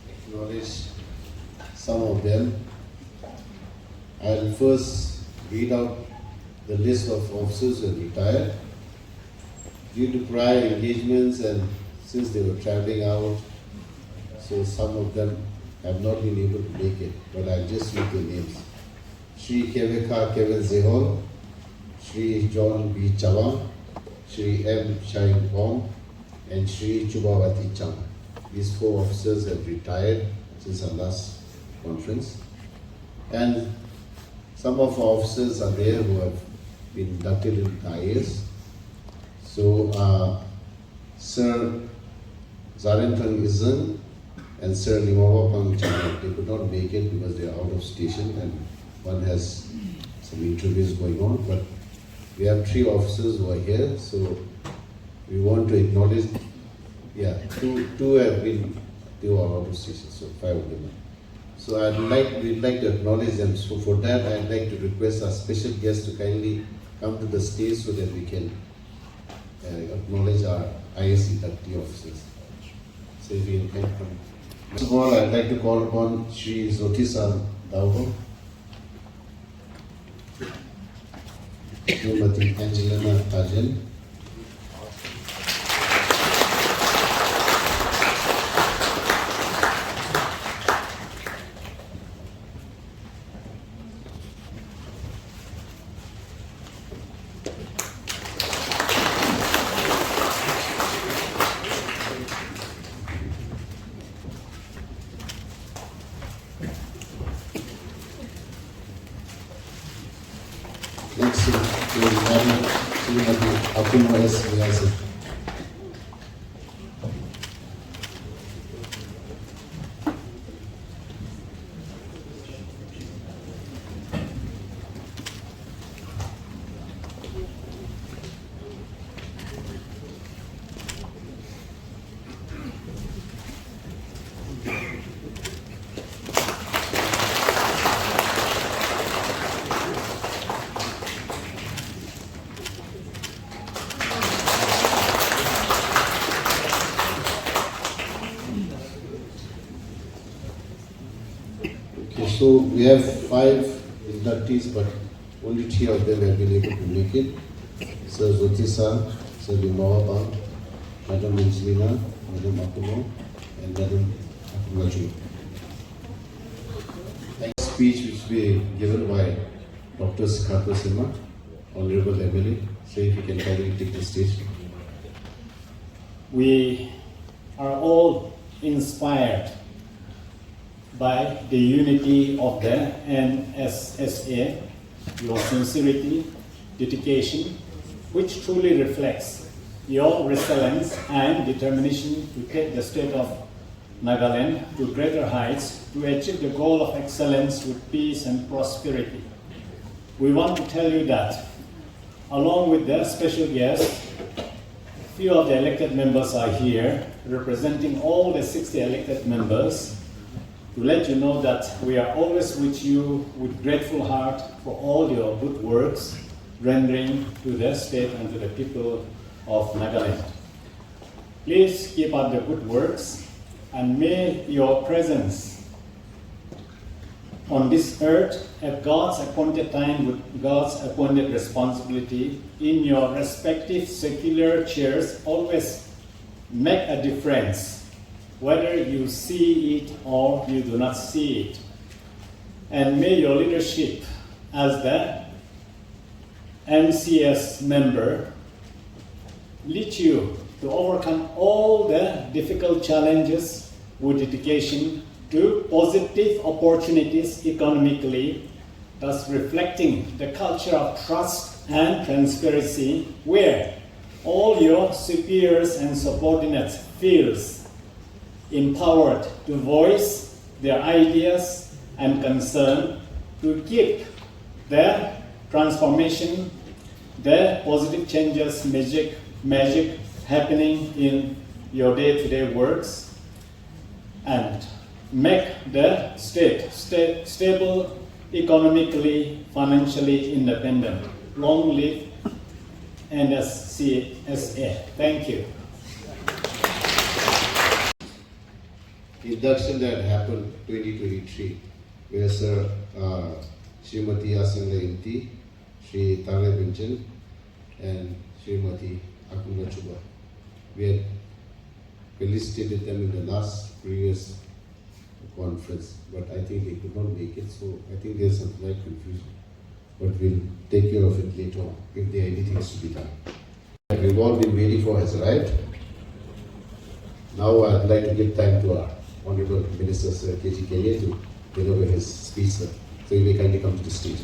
acknowledge some of them. I'll first read out the list of officers who have retired. Due to prior engagements and since they were traveling out, so some of them have not been able to make it, but I'll just read their names. Shri Kevika Kevin Zehol, Shri John B. Chawang, Shri M. Shain Wong, and Shri Chubawati Chang. These four officers have retired since our last conference. And some of our officers are there who have been inducted into IAS. So Sir Zarentang Izan and Sir Limawa Pangchang, they could not make it because they are out of station and one has some interviews going on. But we have 3 officers who are here, so we want to acknowledge, two have been, they were out of station, so 5 of them. So we'd like to acknowledge them. So for that, I'd like to request our special guest to kindly come to the stage so that we can acknowledge our IAS inductee officers. So if you can come. First of all, I'd like to call upon Shri Zotisa Daugo, Srimati Angelina Tajan, next to Madam Srimati Apurva S. Vyasa. So we have 5 inductees, but only 3 of them have been able to make it. Sir Zotisa, Sir Limawa, Madam Angelina, Madam Akumo, and Madam Akumaju. Speech which will be given by Dr. Sikhato Sima, Honorable MLA. So if you can kindly take the stage. We are all inspired by the unity of the NSSA, your sincerity, dedication, which truly reflects your resilience and determination to take the state of Nagaland to greater heights to achieve the goal of excellence with peace and prosperity. We want to tell you that, along with the special guests, few of the elected members are here, representing all the 60 elected members, to let you know that we are always with you with grateful heart for all your good works, rendering to the state and to the people of Nagaland. Please keep up the good works, and may your presence on this earth at God's appointed time with God's appointed responsibility in your respective secular chairs always make a difference, whether you see it or you do not see it. And may your leadership as the MCS member lead you to overcome all the difficult challenges with dedication to positive opportunities economically, thus reflecting the culture of trust and transparency where all your superiors and subordinates feel empowered to voice their ideas and concern to keep the transformation, the positive changes, magic happening in your day-to-day works, and make the state stable, economically, financially independent. Long live NSCSA. Thank you. Induction that happened 2023, where Sir Srimati Asanga Inti, Sri Tale Binjan, and Srimati Akunda Chuba. We had felicitated them in the last previous conference, but I think they could not make it, so I think there's some slight confusion. But we'll take care of it later on if there anything is to be done. We've all been waiting for his arrived. Now I'd like to give time to our Honorable Minister Sir K.G. Kelly to deliver his speech, sir. So you may kindly come to the stage.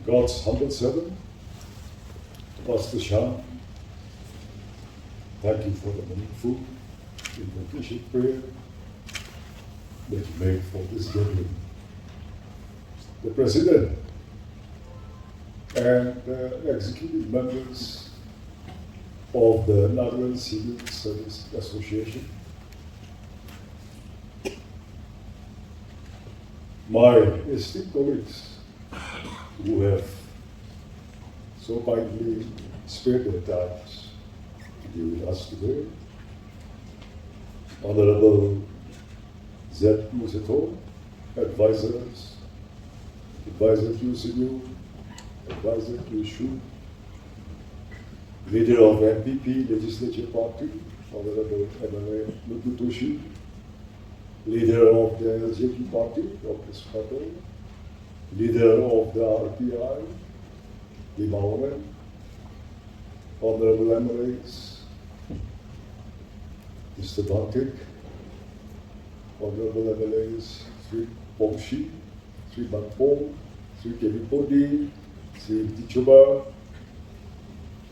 God's humble servant, Pastor Shah, thank you for the meaningful invocation prayer that you made for this gathering. The President and the executive members of the Nagaland Civil Service Association, my esteemed colleagues who have so kindly spared their times to be with us today, Honorable Z. Museto, advisors, Advisor Q. Sinu, Advisor Q. Shu, Leader of MPP Legislature Party, Honorable MLA Lukutoshi, Leader of the LJP Party, Dr. Skato, Leader of the RPI, Limaoren, Honorable MLAs, Mr. Bantik, Honorable MLAs, Sri Pomshi, Sri Bangpong, Sri Kevipodi, Sri Tichuba,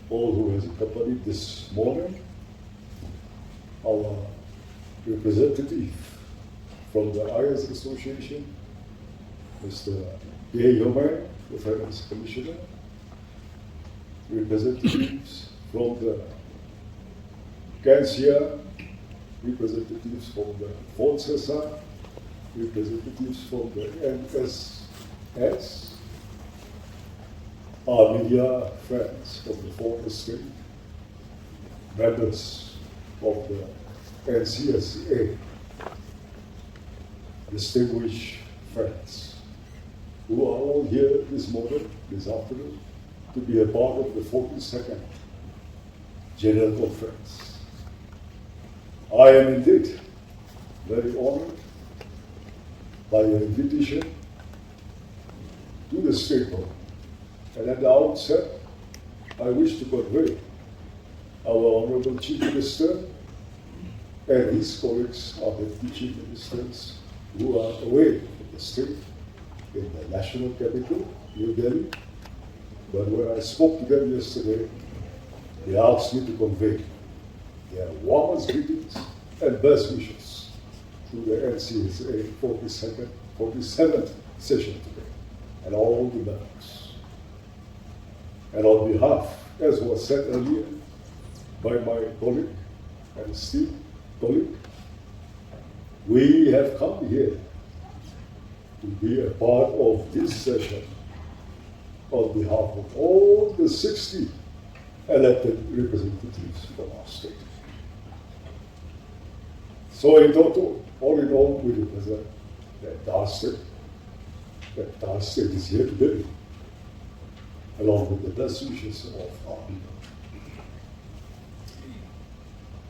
all who has accompanied this morning, our representative from the IS Association, Mr. Ye Yomai, the Finance Commissioner, representatives from the Kansia, representatives from the Fonsesa, representatives from the NSS, our media friends from the former state, members of the NCSA, distinguished friends who are all here this morning, this afternoon, to be a part of the 42nd General Conference. I am indeed very honored by your invitation to the State House. And at the outset, I wish to convey our Honorable Chief Minister and his colleagues, our Deputy Chief Ministers, who are away from the state in the national capital, New Delhi. But when I spoke to them yesterday, they asked me to convey their warmest greetings and best wishes to the NCSA 47th session today, and all the members. And on behalf, as was said earlier by my colleague and esteemed colleague, we have come here to be a part of this session on behalf of all the 60 elected representatives from our state. So in total, all in all, we represent the entire state. The entire state is here today, along with the best wishes of our people.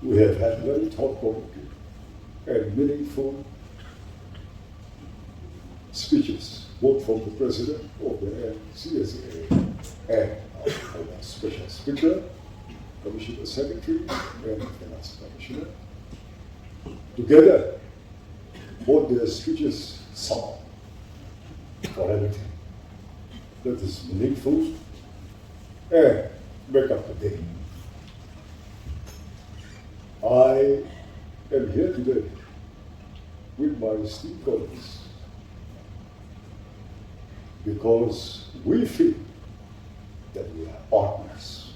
We have had very thought-provoking and meaningful speeches, both from the President of the CSA and our Special Speaker, Commissioner Secretary, and Finance Commissioner. Together, both their speeches sum for everything that is meaningful and make up the day. I am here today with my esteemed colleagues because we feel that we are partners.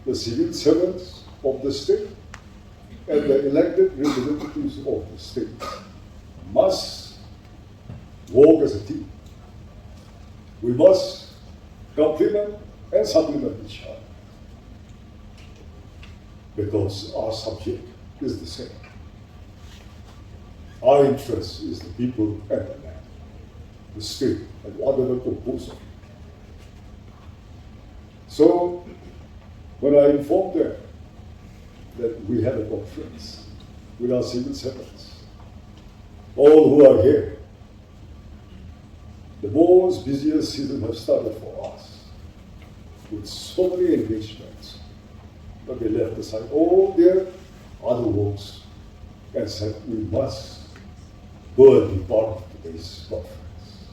The civil servants of the state and the elected representatives of the state must work as a team. We must complement and supplement each other because our subject is the same. Our interest is the people and the land, the state, and whatever composed of it. So, when I informed them that we have a conference with our civil servants, all who are here, the most busiest season has started for us with so many engagements, but they left aside all their other works and said we must go and be part of today's conference.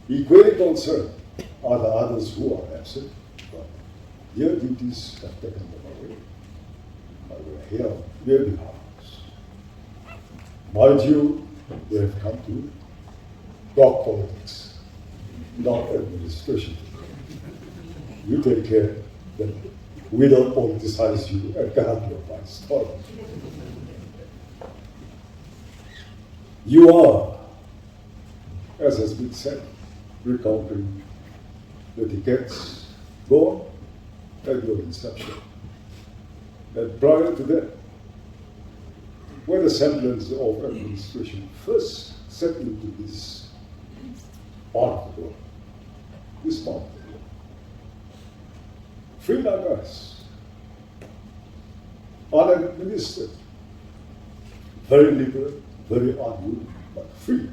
Equally concerned are the others who are absent, but their duties have taken them away. And we are here on their behalf. Mind you, they have come to talk politics, not administration. You take care that we don't politicize you and cannot be my story. You are, as has been said, recounting the decades gone and your inception. And prior to that, when the semblance of administration first set into this part of the world, this part of the world, free Nagas, unadministered, very liberal, very unruly, but free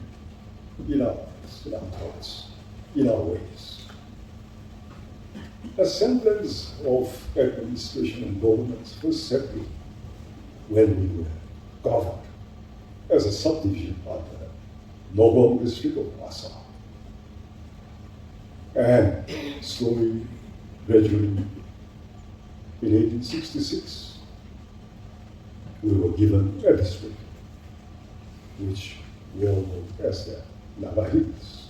in our lives, in our thoughts, in our ways. A semblance of administration and governance was set in when we were governed as a subdivision of the Nagaland district of Assam. And slowly, gradually, in 1866, we were given a district, which we all know as the Naga Hills.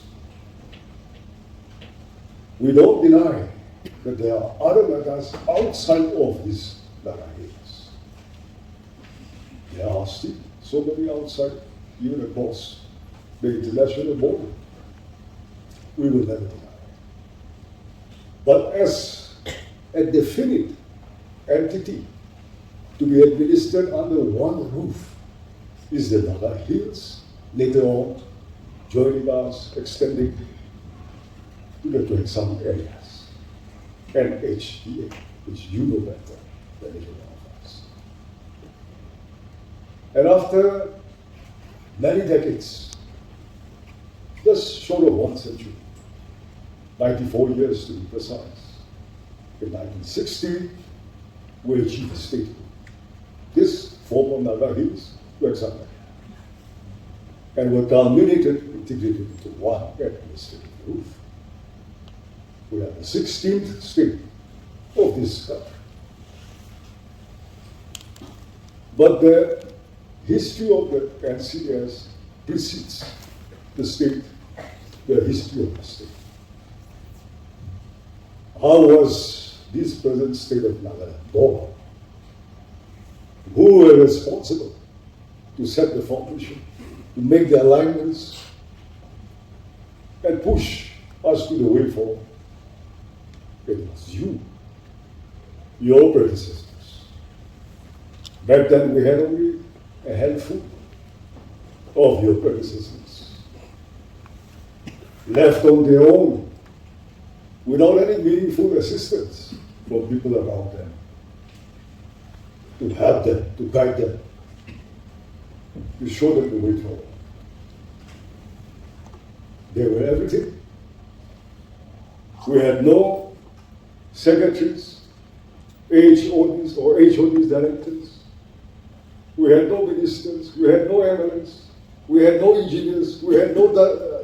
We don't deny that there are other Nagas outside of these Naga Hills. There are still so many outside, even across the international border. We will never deny. But as a definite entity to be administered under one roof is the Naga Hills, later on joining us, extending to the Tuensang areas, and HTA, which you know better than any of us. And after many decades, just short of 1 century, 94 years to be precise, in 1960, we achieved statehood. This former Naga Hills, Tuensang area, and were culminated, integrated into one administrative roof. We are the 16th state of this country. But the history of the NCS precedes the state, the history of the state. How was this present state of Nagaland born? Who were responsible to set the foundation, to make the alignments, and push us to the way forward? It was you, your predecessors. Back then we had only a handful of your predecessors, left on their own, without any meaningful assistance from people around them, to help them, to guide them, to show them the way forward. They were everything. We had no secretaries, HODs or HODs directors. We had no ministers, we had no MLAs, we had no engineers, we had no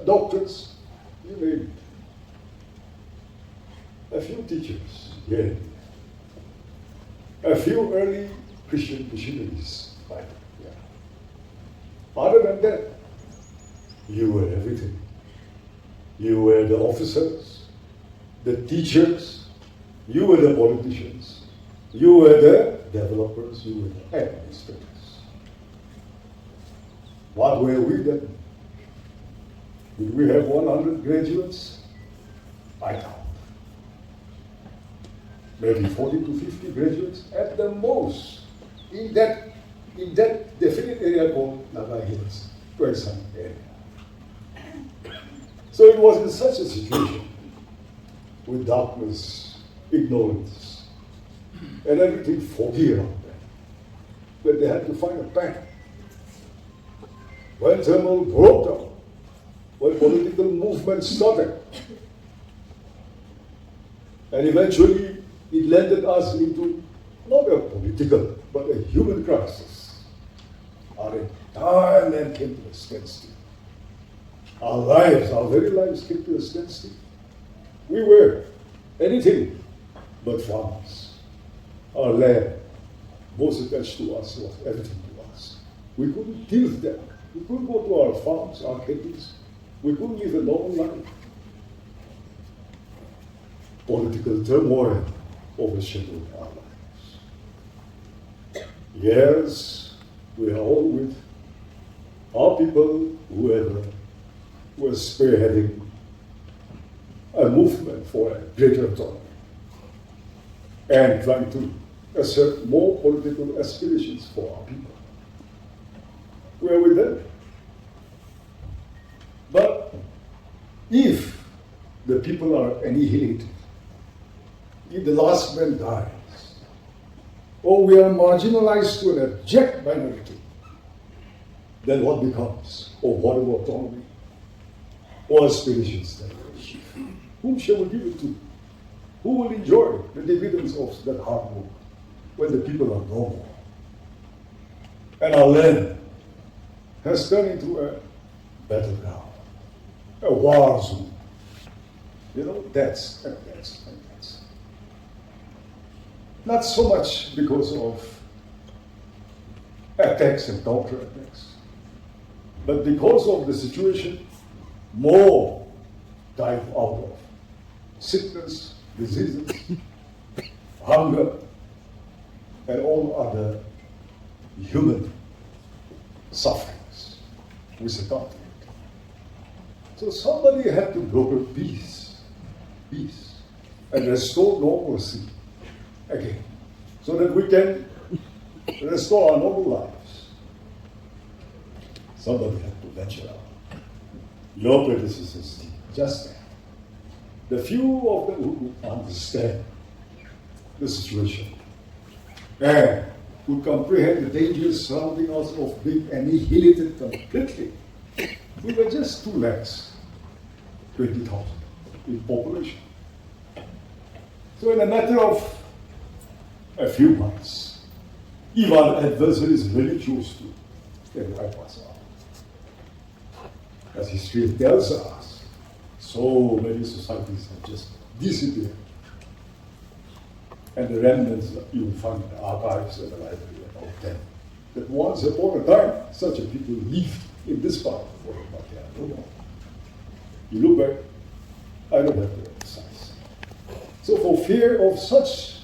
doctors, you name it. A few teachers, yeah. A few early Christian missionaries, right? Yeah. Other than that, you were everything. You were the officers, the teachers, you were the politicians, you were the developers, you were the administrators. What were we then? Did we have 100 graduates? I doubt. Maybe 40 to 50 graduates at the most in that definite area called Naga Hills, Tuensang area. So it was in such a situation, with darkness, ignorance, and everything foggy around them, that they had to find a path. When turmoil broke down, when political movement started, and eventually it landed us into not a political, but a human crisis. Our entire land came to a standstill. Our lives, our very lives came to a standstill. We were anything but farmers. Our land, most attached to us, was everything to us. We couldn't deal with that. We couldn't go to our farms, our cabins. We couldn't live a normal life. Political turmoil overshadowed our lives. Yes, we are all with our people, whoever were spearheading a movement for a greater autonomy and trying to assert more political aspirations for our people. We are with them. But if the people are annihilated, if the last man dies, or we are marginalized to an abject minority, then what becomes of whatever autonomy or aspirations that we achieve? Whom shall we give it to? Who will enjoy the dividends of that hard work when the people are no more? And our land has turned into a battleground, a war zone. You know, that's. Not so much because of attacks and counterattacks, but because of the situation, more died out of sickness, diseases, hunger, and all other human sufferings with the conflict. So somebody had to broker peace, and restore normalcy again, so that we can restore our normal lives, somebody had to venture out. Your predecessors did just that. The few of them who could understand the situation and could comprehend the dangers surrounding us of being annihilated completely. We were just 2 lakhs, 20,000 in population. So in a matter of a few months, if our adversaries really chose to, they wipe us out. As history tells us, so many societies have just disappeared. And the remnants you will find in the archives and the library about them. That once upon a time, such a people lived in this part of the world, but they are no more. You look back, I don't have to emphasize. So for fear of such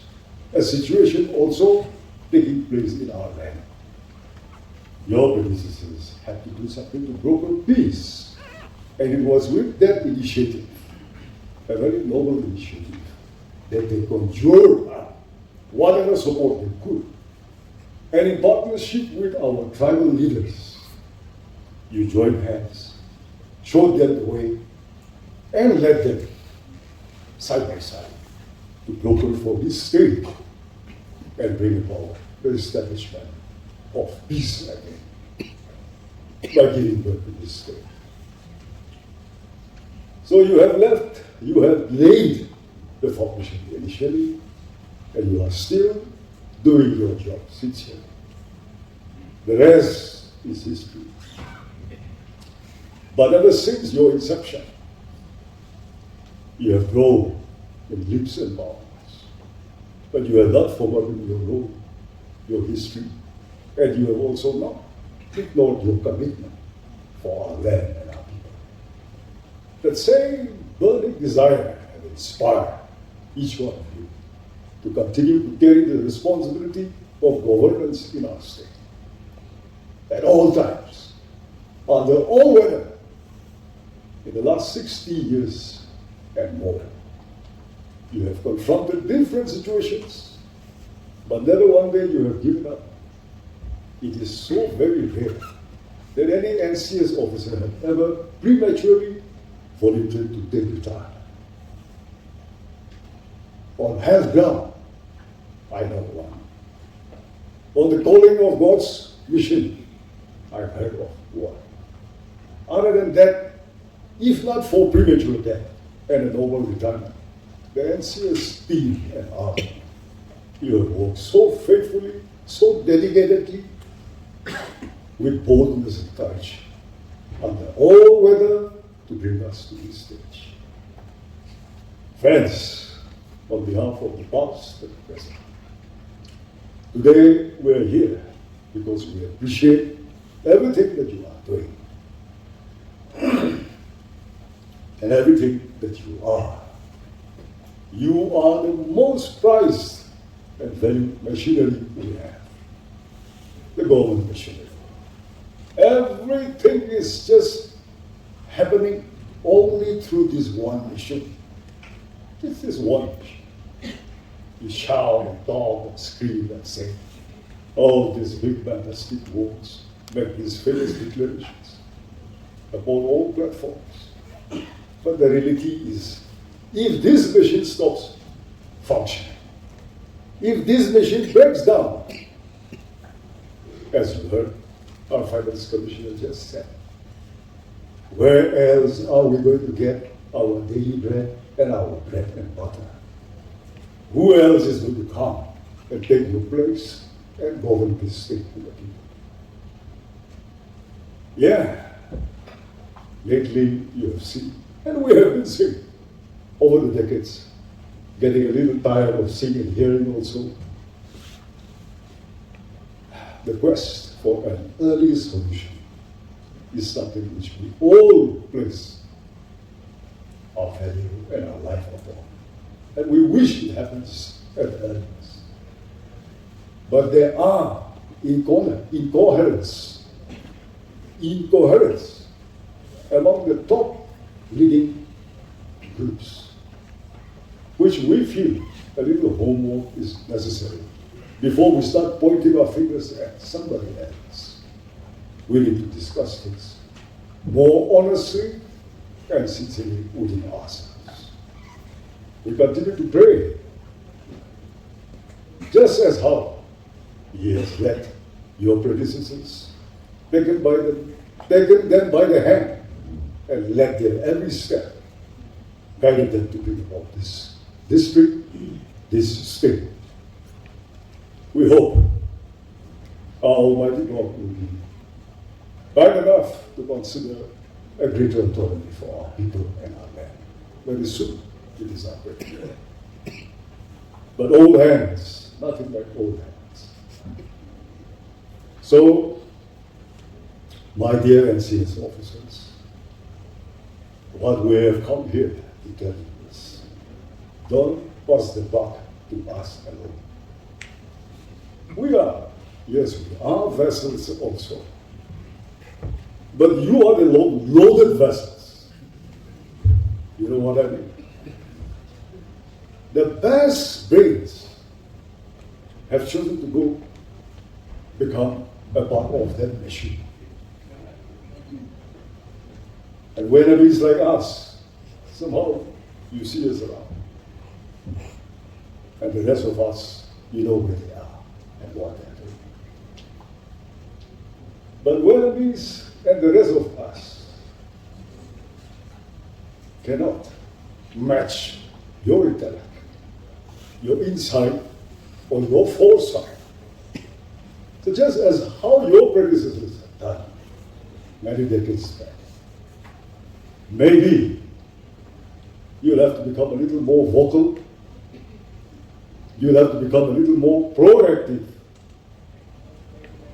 a situation also taking place in our land, your predecessors had to do something to broker peace. And it was with that initiative, a very noble initiative, that they conjured up whatever support they could. And in partnership with our tribal leaders, you joined hands, showed them the way, and led them side by side to broker for this state and bring about the establishment of peace again by giving birth to this state. So you have laid the foundation initially, and you are still doing your job sincerely. The rest is history. But ever since your inception, you have grown in leaps and bounds. But you have not forgotten your role, your history, and you have also not ignored your commitment for our land and our people. That same burning desire has inspired each one of you to continue to carry the responsibility of governance in our state. At all times, under all weather, in the last 60 years and more, you have confronted different situations, but never one day you have given up. It is so very rare that any NCS officer has ever prematurely volunteered to take retirement. On health ground, I know one. On the calling of God's mission, I've heard of one. Other than that, if not for premature death and a noble retirement, the NCS team and army, you have worked so faithfully, so dedicatedly, with boldness and courage, under all weather, to bring us to this stage. Friends, on behalf of the past and the present, today we are here because we appreciate everything that you are doing and everything that you are. You are the most prized and valued machinery we have, the government machinery. Everything is just happening only through this one mission. This is one mission. You shout and talk and scream and say all these big fantastic words, make these famous declarations upon all platforms. But the reality is, if this machine stops functioning, if this machine breaks down, as you heard our finance commissioner just said, where else are we going to get our daily bread and our bread and butter? Who else is going to come and take your place and govern this state with the people? Yeah, lately you have seen, and we have been seeing over the decades, getting a little tired of seeing and hearing also, the quest for an early solution is something which we all place our value and our life upon. And we wish it happens at the earliest. But there are incoherence among the top leading groups, which we feel a little homework is necessary before we start pointing our fingers at somebody else, we need to discuss things more honestly and sincerely within ourselves. We continue to pray, just as how He has led your predecessors, taken them by the hand, and led them every step, guided them to bring about this district, this state. We hope our Almighty God will be kind enough to consider a greater autonomy for our people and our land. Very soon, it is our prayer. But old hands, nothing like old hands. So, my dear NCS officers, what we have come here to tell you is, don't pass the buck to us alone. We are vessels also. But you are the loaded vessels. You know what I mean? The best brains have chosen to go become a part of that machine. And when enemies like us, somehow you see us around. And the rest of us, you know where they are and what they're doing. But when enemies and the rest of us cannot match your intellect, your insight, or your foresight. So just as how your predecessors have done many decades back, maybe you'll have to become a little more vocal, you'll have to become a little more proactive,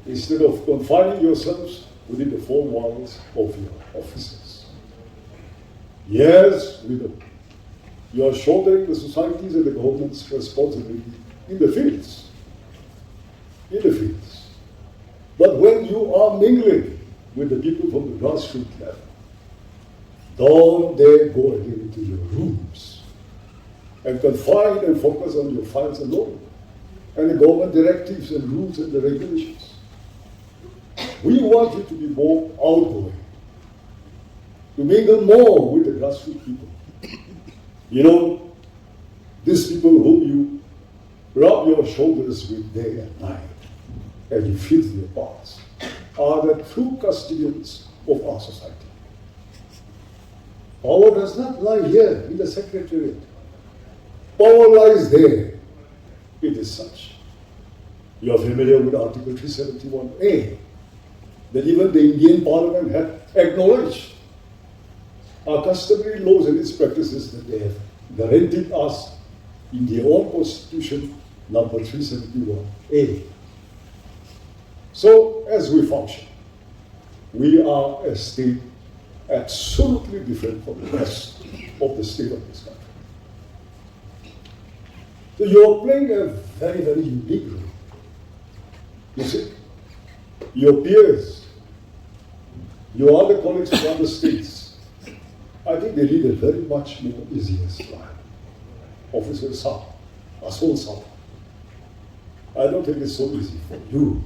instead of confining yourselves within the four walls of your offices. Yes, we know. You are shouldering the society's and the government's responsibility in the fields. In the fields. But when you are mingling with the people from the grassroots level, don't dare go again into your rooms and confine and focus on your files alone and the government directives and rules and the regulations. We want you to be more outgoing, to mingle more with the grassroots people. You know, these people whom you rub your shoulders with day and night, and you feel their pulse, are the true custodians of our society. Power does not lie here in the Secretariat. Power lies there. It is such. You are familiar with Article 371A, that even the Indian Parliament had acknowledged our customary laws and its practices that they have guaranteed us in their own Constitution, number 371A. So, as we function, we are a state absolutely different from the rest of the state of this country. So you are playing a very, very unique role. You see, your peers, your other colleagues from other states, I think they lead a very much more easier life. Officer Sam, Asol Sam, I don't think it's so easy for you.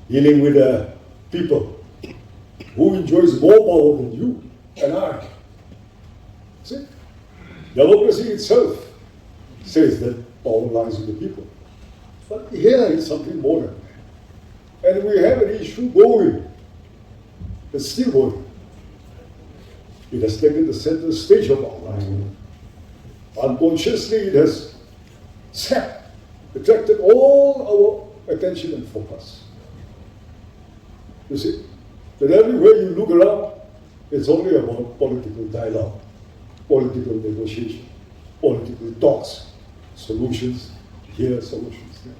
Dealing with people who enjoys more power than you and I. See, democracy itself says that power lies with the people. But here is something more than that. And we have an issue going, it's still going. It has taken the center stage of our life. Unconsciously, it has attracted all our attention and focus. You see, that everywhere you look around, it's only about political dialogue, political negotiation, political talks, solutions here, solutions there.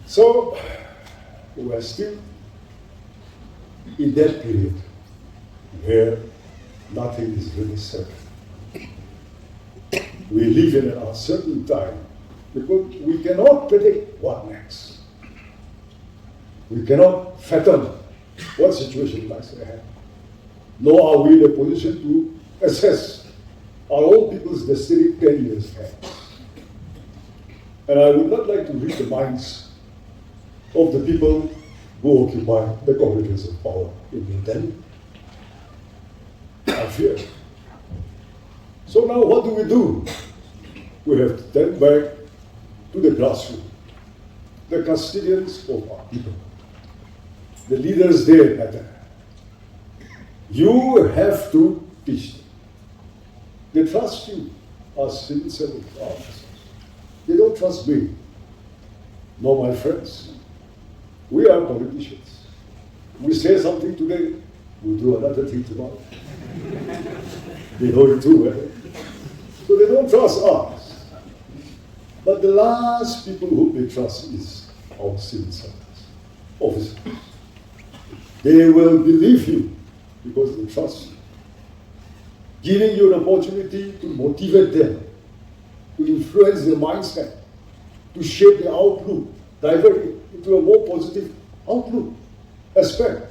So, we are still in that period where nothing is really certain. We live in an uncertain time because we cannot predict what next. We cannot fathom what situation lies ahead. Nor are we in a position to assess our own people's destiny 10 years ahead. And I would not like to read the minds of the people who occupy the corridors of power in New Delhi. I fear. So now what do? We have to turn back to the grassroots, the custodians of our people. The leaders there matter. You have to teach them. They trust you as civil servant officers. They don't trust me, nor my friends. We are politicians. We say something today, we do another thing tomorrow. They know it too well. So they don't trust us. But the last people who they trust is our civil servants, officers. They will believe you because they trust you. Giving you an opportunity to motivate them, to influence their mindset, to shape their outlook, divert it into a more positive outlook, aspect.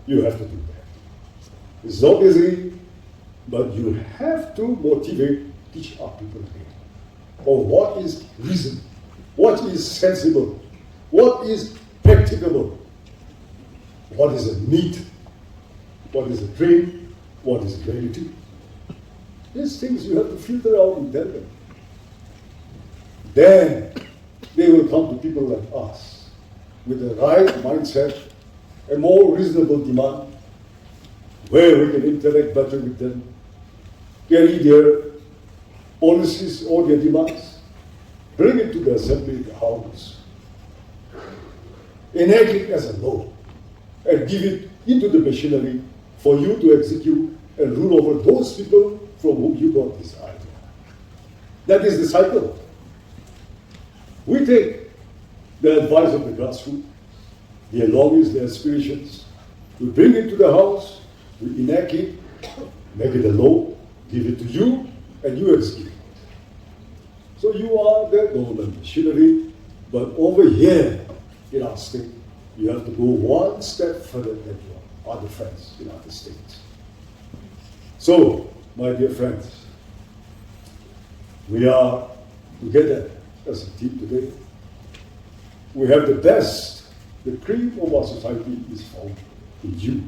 You have to do that. It's not easy, but you have to motivate, teach our people again of what is reason, what is sensible, what is practicable, what is a need, what is a dream, what is reality. These things you have to filter out and tell them. Then they will come to people like us with the right mindset, a more reasonable demand, where we can interact better with them, carry their policies or their demands, bring it to the assembly, the house, enact it as a law, and give it into the machinery for you to execute and rule over those people from whom you got this idea. That is the cycle. We take the advice of the grassroots, their longings, their aspirations, we bring it to the house, we enact it, make it a law, give it to you, and you execute it. So you are the government machinery, but over here in our state, you have to go one step further than your other friends in other states. So, my dear friends, we are together as a team today. We have the best, the cream of our society is found in you.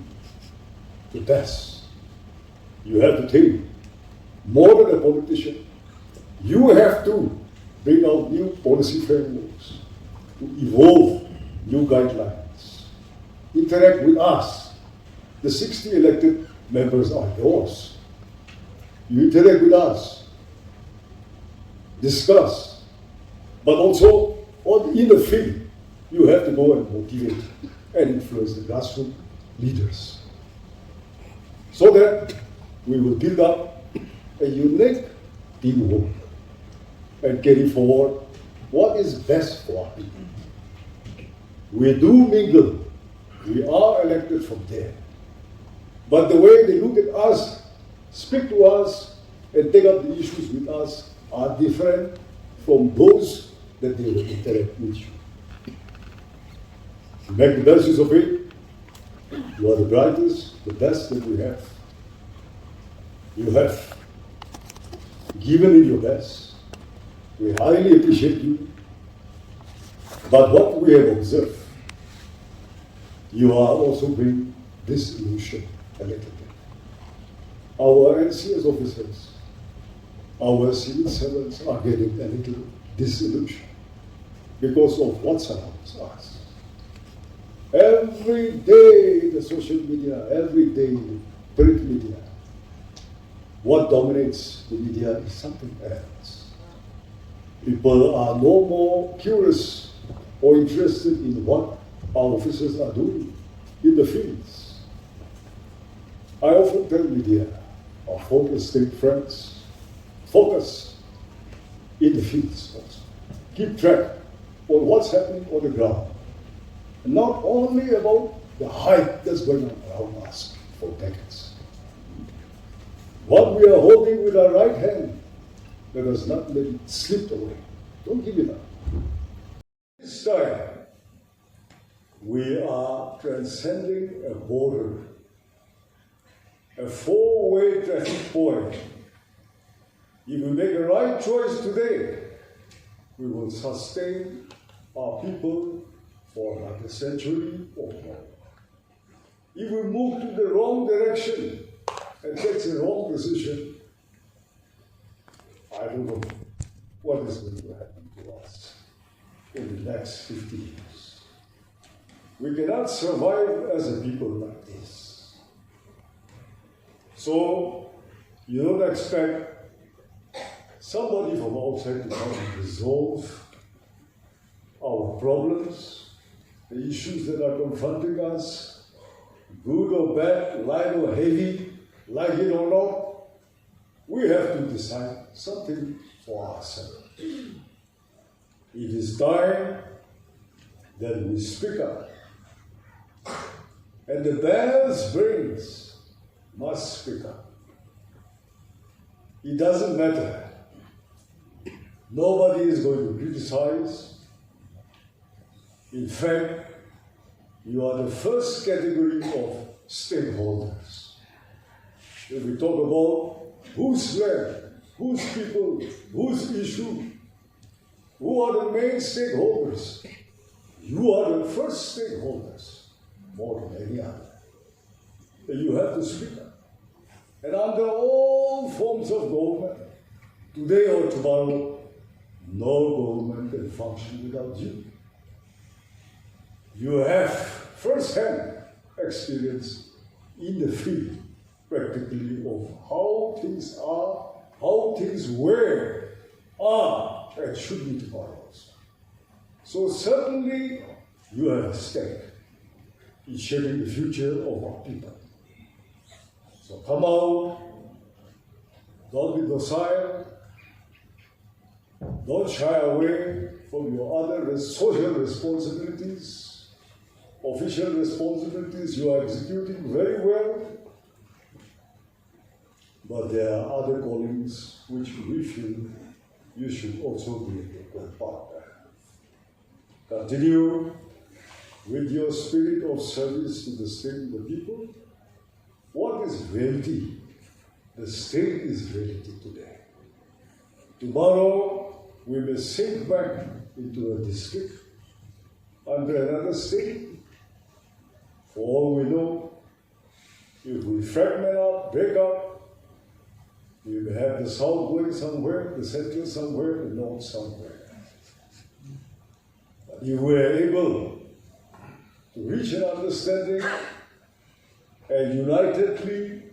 The best. You have to think more than a politician. You have to bring out new policy frameworks, to evolve new guidelines. Interact with us. The 60 elected members are yours. You interact with us. Discuss. But also, in the field, you have to go and motivate and influence the grassroots leaders. So that we will build up a unique teamwork and carry forward what is best for our people. We do mingle. We are elected from there. But the way they look at us, speak to us, and take up the issues with us are different from those that they will interact with you. Make the best use of it. You are the brightest, the best that we have. You have given it your best. We highly appreciate you. But what we have observed, you are also bringing disillusion a little bit. Our NCS officers, our civil servants are getting a little disillusioned because of what surrounds us. Every day in the social media, every day in the print media, what dominates the media is something else. People are no more curious or interested in what our officers are doing in the fields. I often tell media, our focus state friends, focus in the fields also. Keep track on what's happening on the ground. And not only about the hype that's going on around us for decades. What we are holding with our right hand, let us not let it slip away. Don't give it up. This time, we are transcending a border, a four-way traffic point. If you make a right choice today, we will sustain our people for like a century or more. If we move to the wrong direction and take the wrong decision, I don't know what is going to happen to us in the next 50 years. We cannot survive as a people like this. So, you don't expect somebody from outside to come and resolve our problems, the issues that are confronting us, good or bad, light or heavy, like it or not. We have to decide something for ourselves. It is time that we speak up. And the bells brains must speak up. It doesn't matter. Nobody is going to criticize. In fact, you are the first category of stakeholders. If we talk about whose land, whose people, whose issue, who are the main stakeholders, you are the first stakeholders, more than any other. You have to speak up. And under all forms of government, today or tomorrow, no government can function without you. You have first-hand experience in the field, practically, of how things are, how things were, are, and should be tomorrow. So certainly, you have a stake in shaping the future of our people. So come out, don't be docile, don't shy away from your other social responsibilities, official responsibilities you are executing very well, but there are other callings which we feel you should also be a good partner. Continue with your spirit of service to the state and the people. What is reality? The state is reality today. Tomorrow, we may sink back into a district under another state. For all we know, if we fragment up, break up, we may have the south going somewhere, the central somewhere, the north somewhere. But if we are able to reach an understanding and unitedly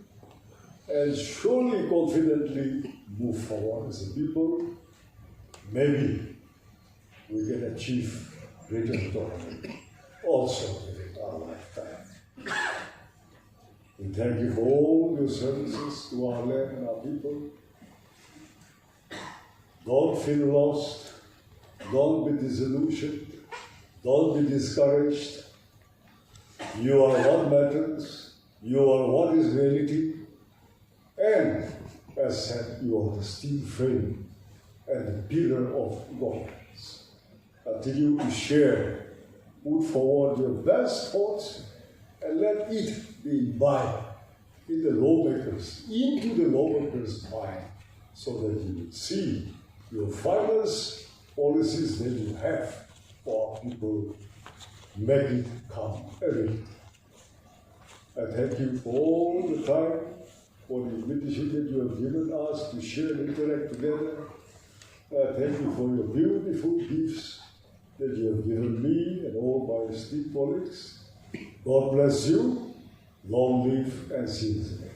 and surely confidently move forward as a people, maybe we can achieve greater autonomy also within our lifetime. We thank you for all your services to our land and our people. Don't feel lost. Don't be disillusioned. Don't be discouraged. You are what matters. You are what is reality. And, as said, you are the steel frame and the pillar of governance. Continue to share, put forward your best thoughts, and let it be imbibed in the lawmakers, into the lawmakers' mind, so that you will see your finest policies that you have for our people, make it come a reality. I thank you for all the time, for the invitation that you have given us to share and interact together. I thank you for your beautiful gifts that you have given me and all my esteemed colleagues. God bless you. Long live and see you again.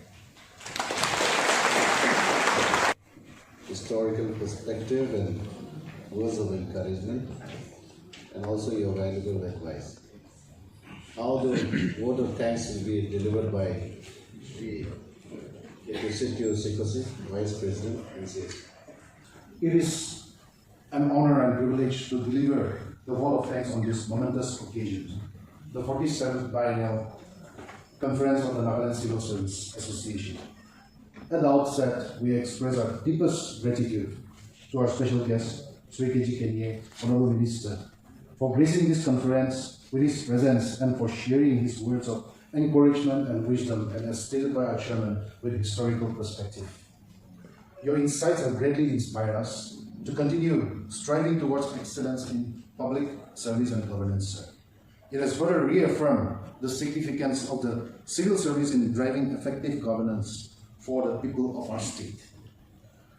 Historical perspective and words of encouragement, and also your valuable advice. Now the vote of thanks will be delivered by the Executive Secretary, Vice President, and says. It is an honor and privilege to deliver the vote of thanks on this momentous occasion, the 47th Biennial Conference of the Nagaland Civil Service Association. At the outset, we express our deepest gratitude to our special guest, Sri K.G. Kenye, Honorable Minister, for gracing this conference with his presence and for sharing his words of encouragement and wisdom, and as stated by our chairman, with historical perspective. Your insights have greatly inspired us to continue striving towards excellence in public service and governance. It has further reaffirmed the significance of the civil service in driving effective governance for the people of our state.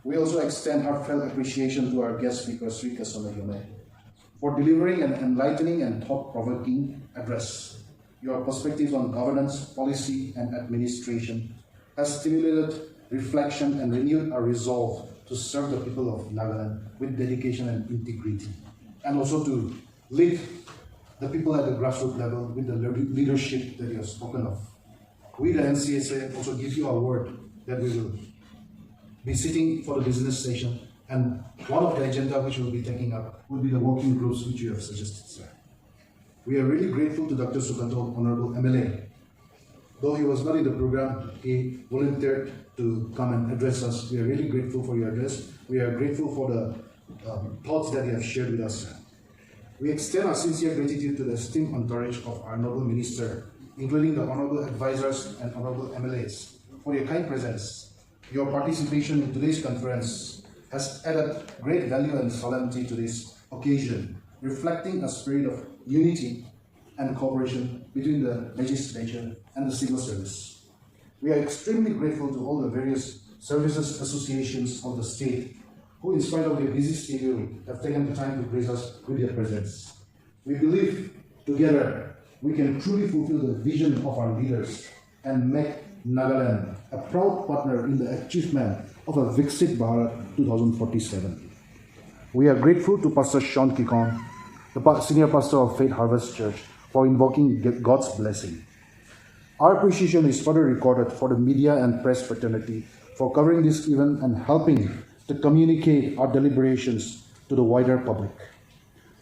We also extend heartfelt appreciation to our guest speaker, Sri Kasona Yome, for delivering an enlightening and thought-provoking address. Your perspectives on governance, policy, and administration has stimulated reflection and renewed our resolve to serve the people of Nagaland with dedication and integrity, and also to lead the people at the grassroots level with the leadership that you have spoken of. We, the NCSA, also give you our word that we will be sitting for the business session, and one of the agenda which we'll be taking up will be the working groups which you have suggested, sir. We are really grateful to Dr. Sukanto, Honorable MLA. Though he was not in the program, he volunteered to come and address us. We are really grateful for your address. We are grateful for the thoughts that you have shared with us, sir. We extend our sincere gratitude to the esteemed entourage of our Honorable Minister, including the Honorable Advisors and Honorable MLAs, for your kind presence. Your participation in today's conference has added great value and solemnity to this occasion, reflecting a spirit of unity and cooperation between the legislature and the civil service. We are extremely grateful to all the various services associations of the state who, in spite of their busy schedule, have taken the time to grace us with their presence. We believe together we can truly fulfill the vision of our leaders and make Nagaland a proud partner in the achievement of a Viksit Bharat 2047. We are grateful to Pastor Sean Kikon, the Senior Pastor of Faith Harvest Church, for invoking God's blessing. Our appreciation is further recorded for the media and press fraternity for covering this event and helping to communicate our deliberations to the wider public.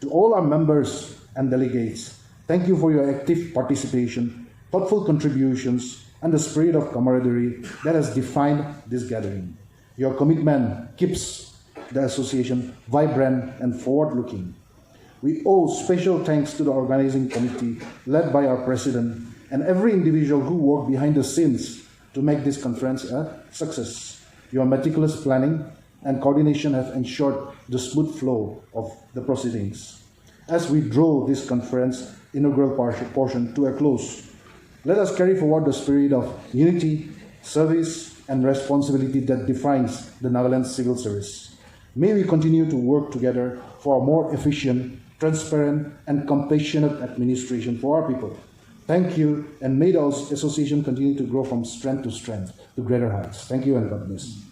To all our members and delegates, thank you for your active participation, thoughtful contributions, and the spirit of camaraderie that has defined this gathering. Your commitment keeps the association vibrant and forward-looking. We owe special thanks to the organizing committee led by our president and every individual who worked behind the scenes to make this conference a success. Your meticulous planning and coordination have ensured the smooth flow of the proceedings. As we draw this conference inaugural portion to a close, let us carry forward the spirit of unity, service, and responsibility that defines the Nagaland Civil Service. May we continue to work together for a more efficient, transparent, and compassionate administration for our people. Thank you, and may the association continue to grow from strength to strength to greater heights. Thank you, and God bless.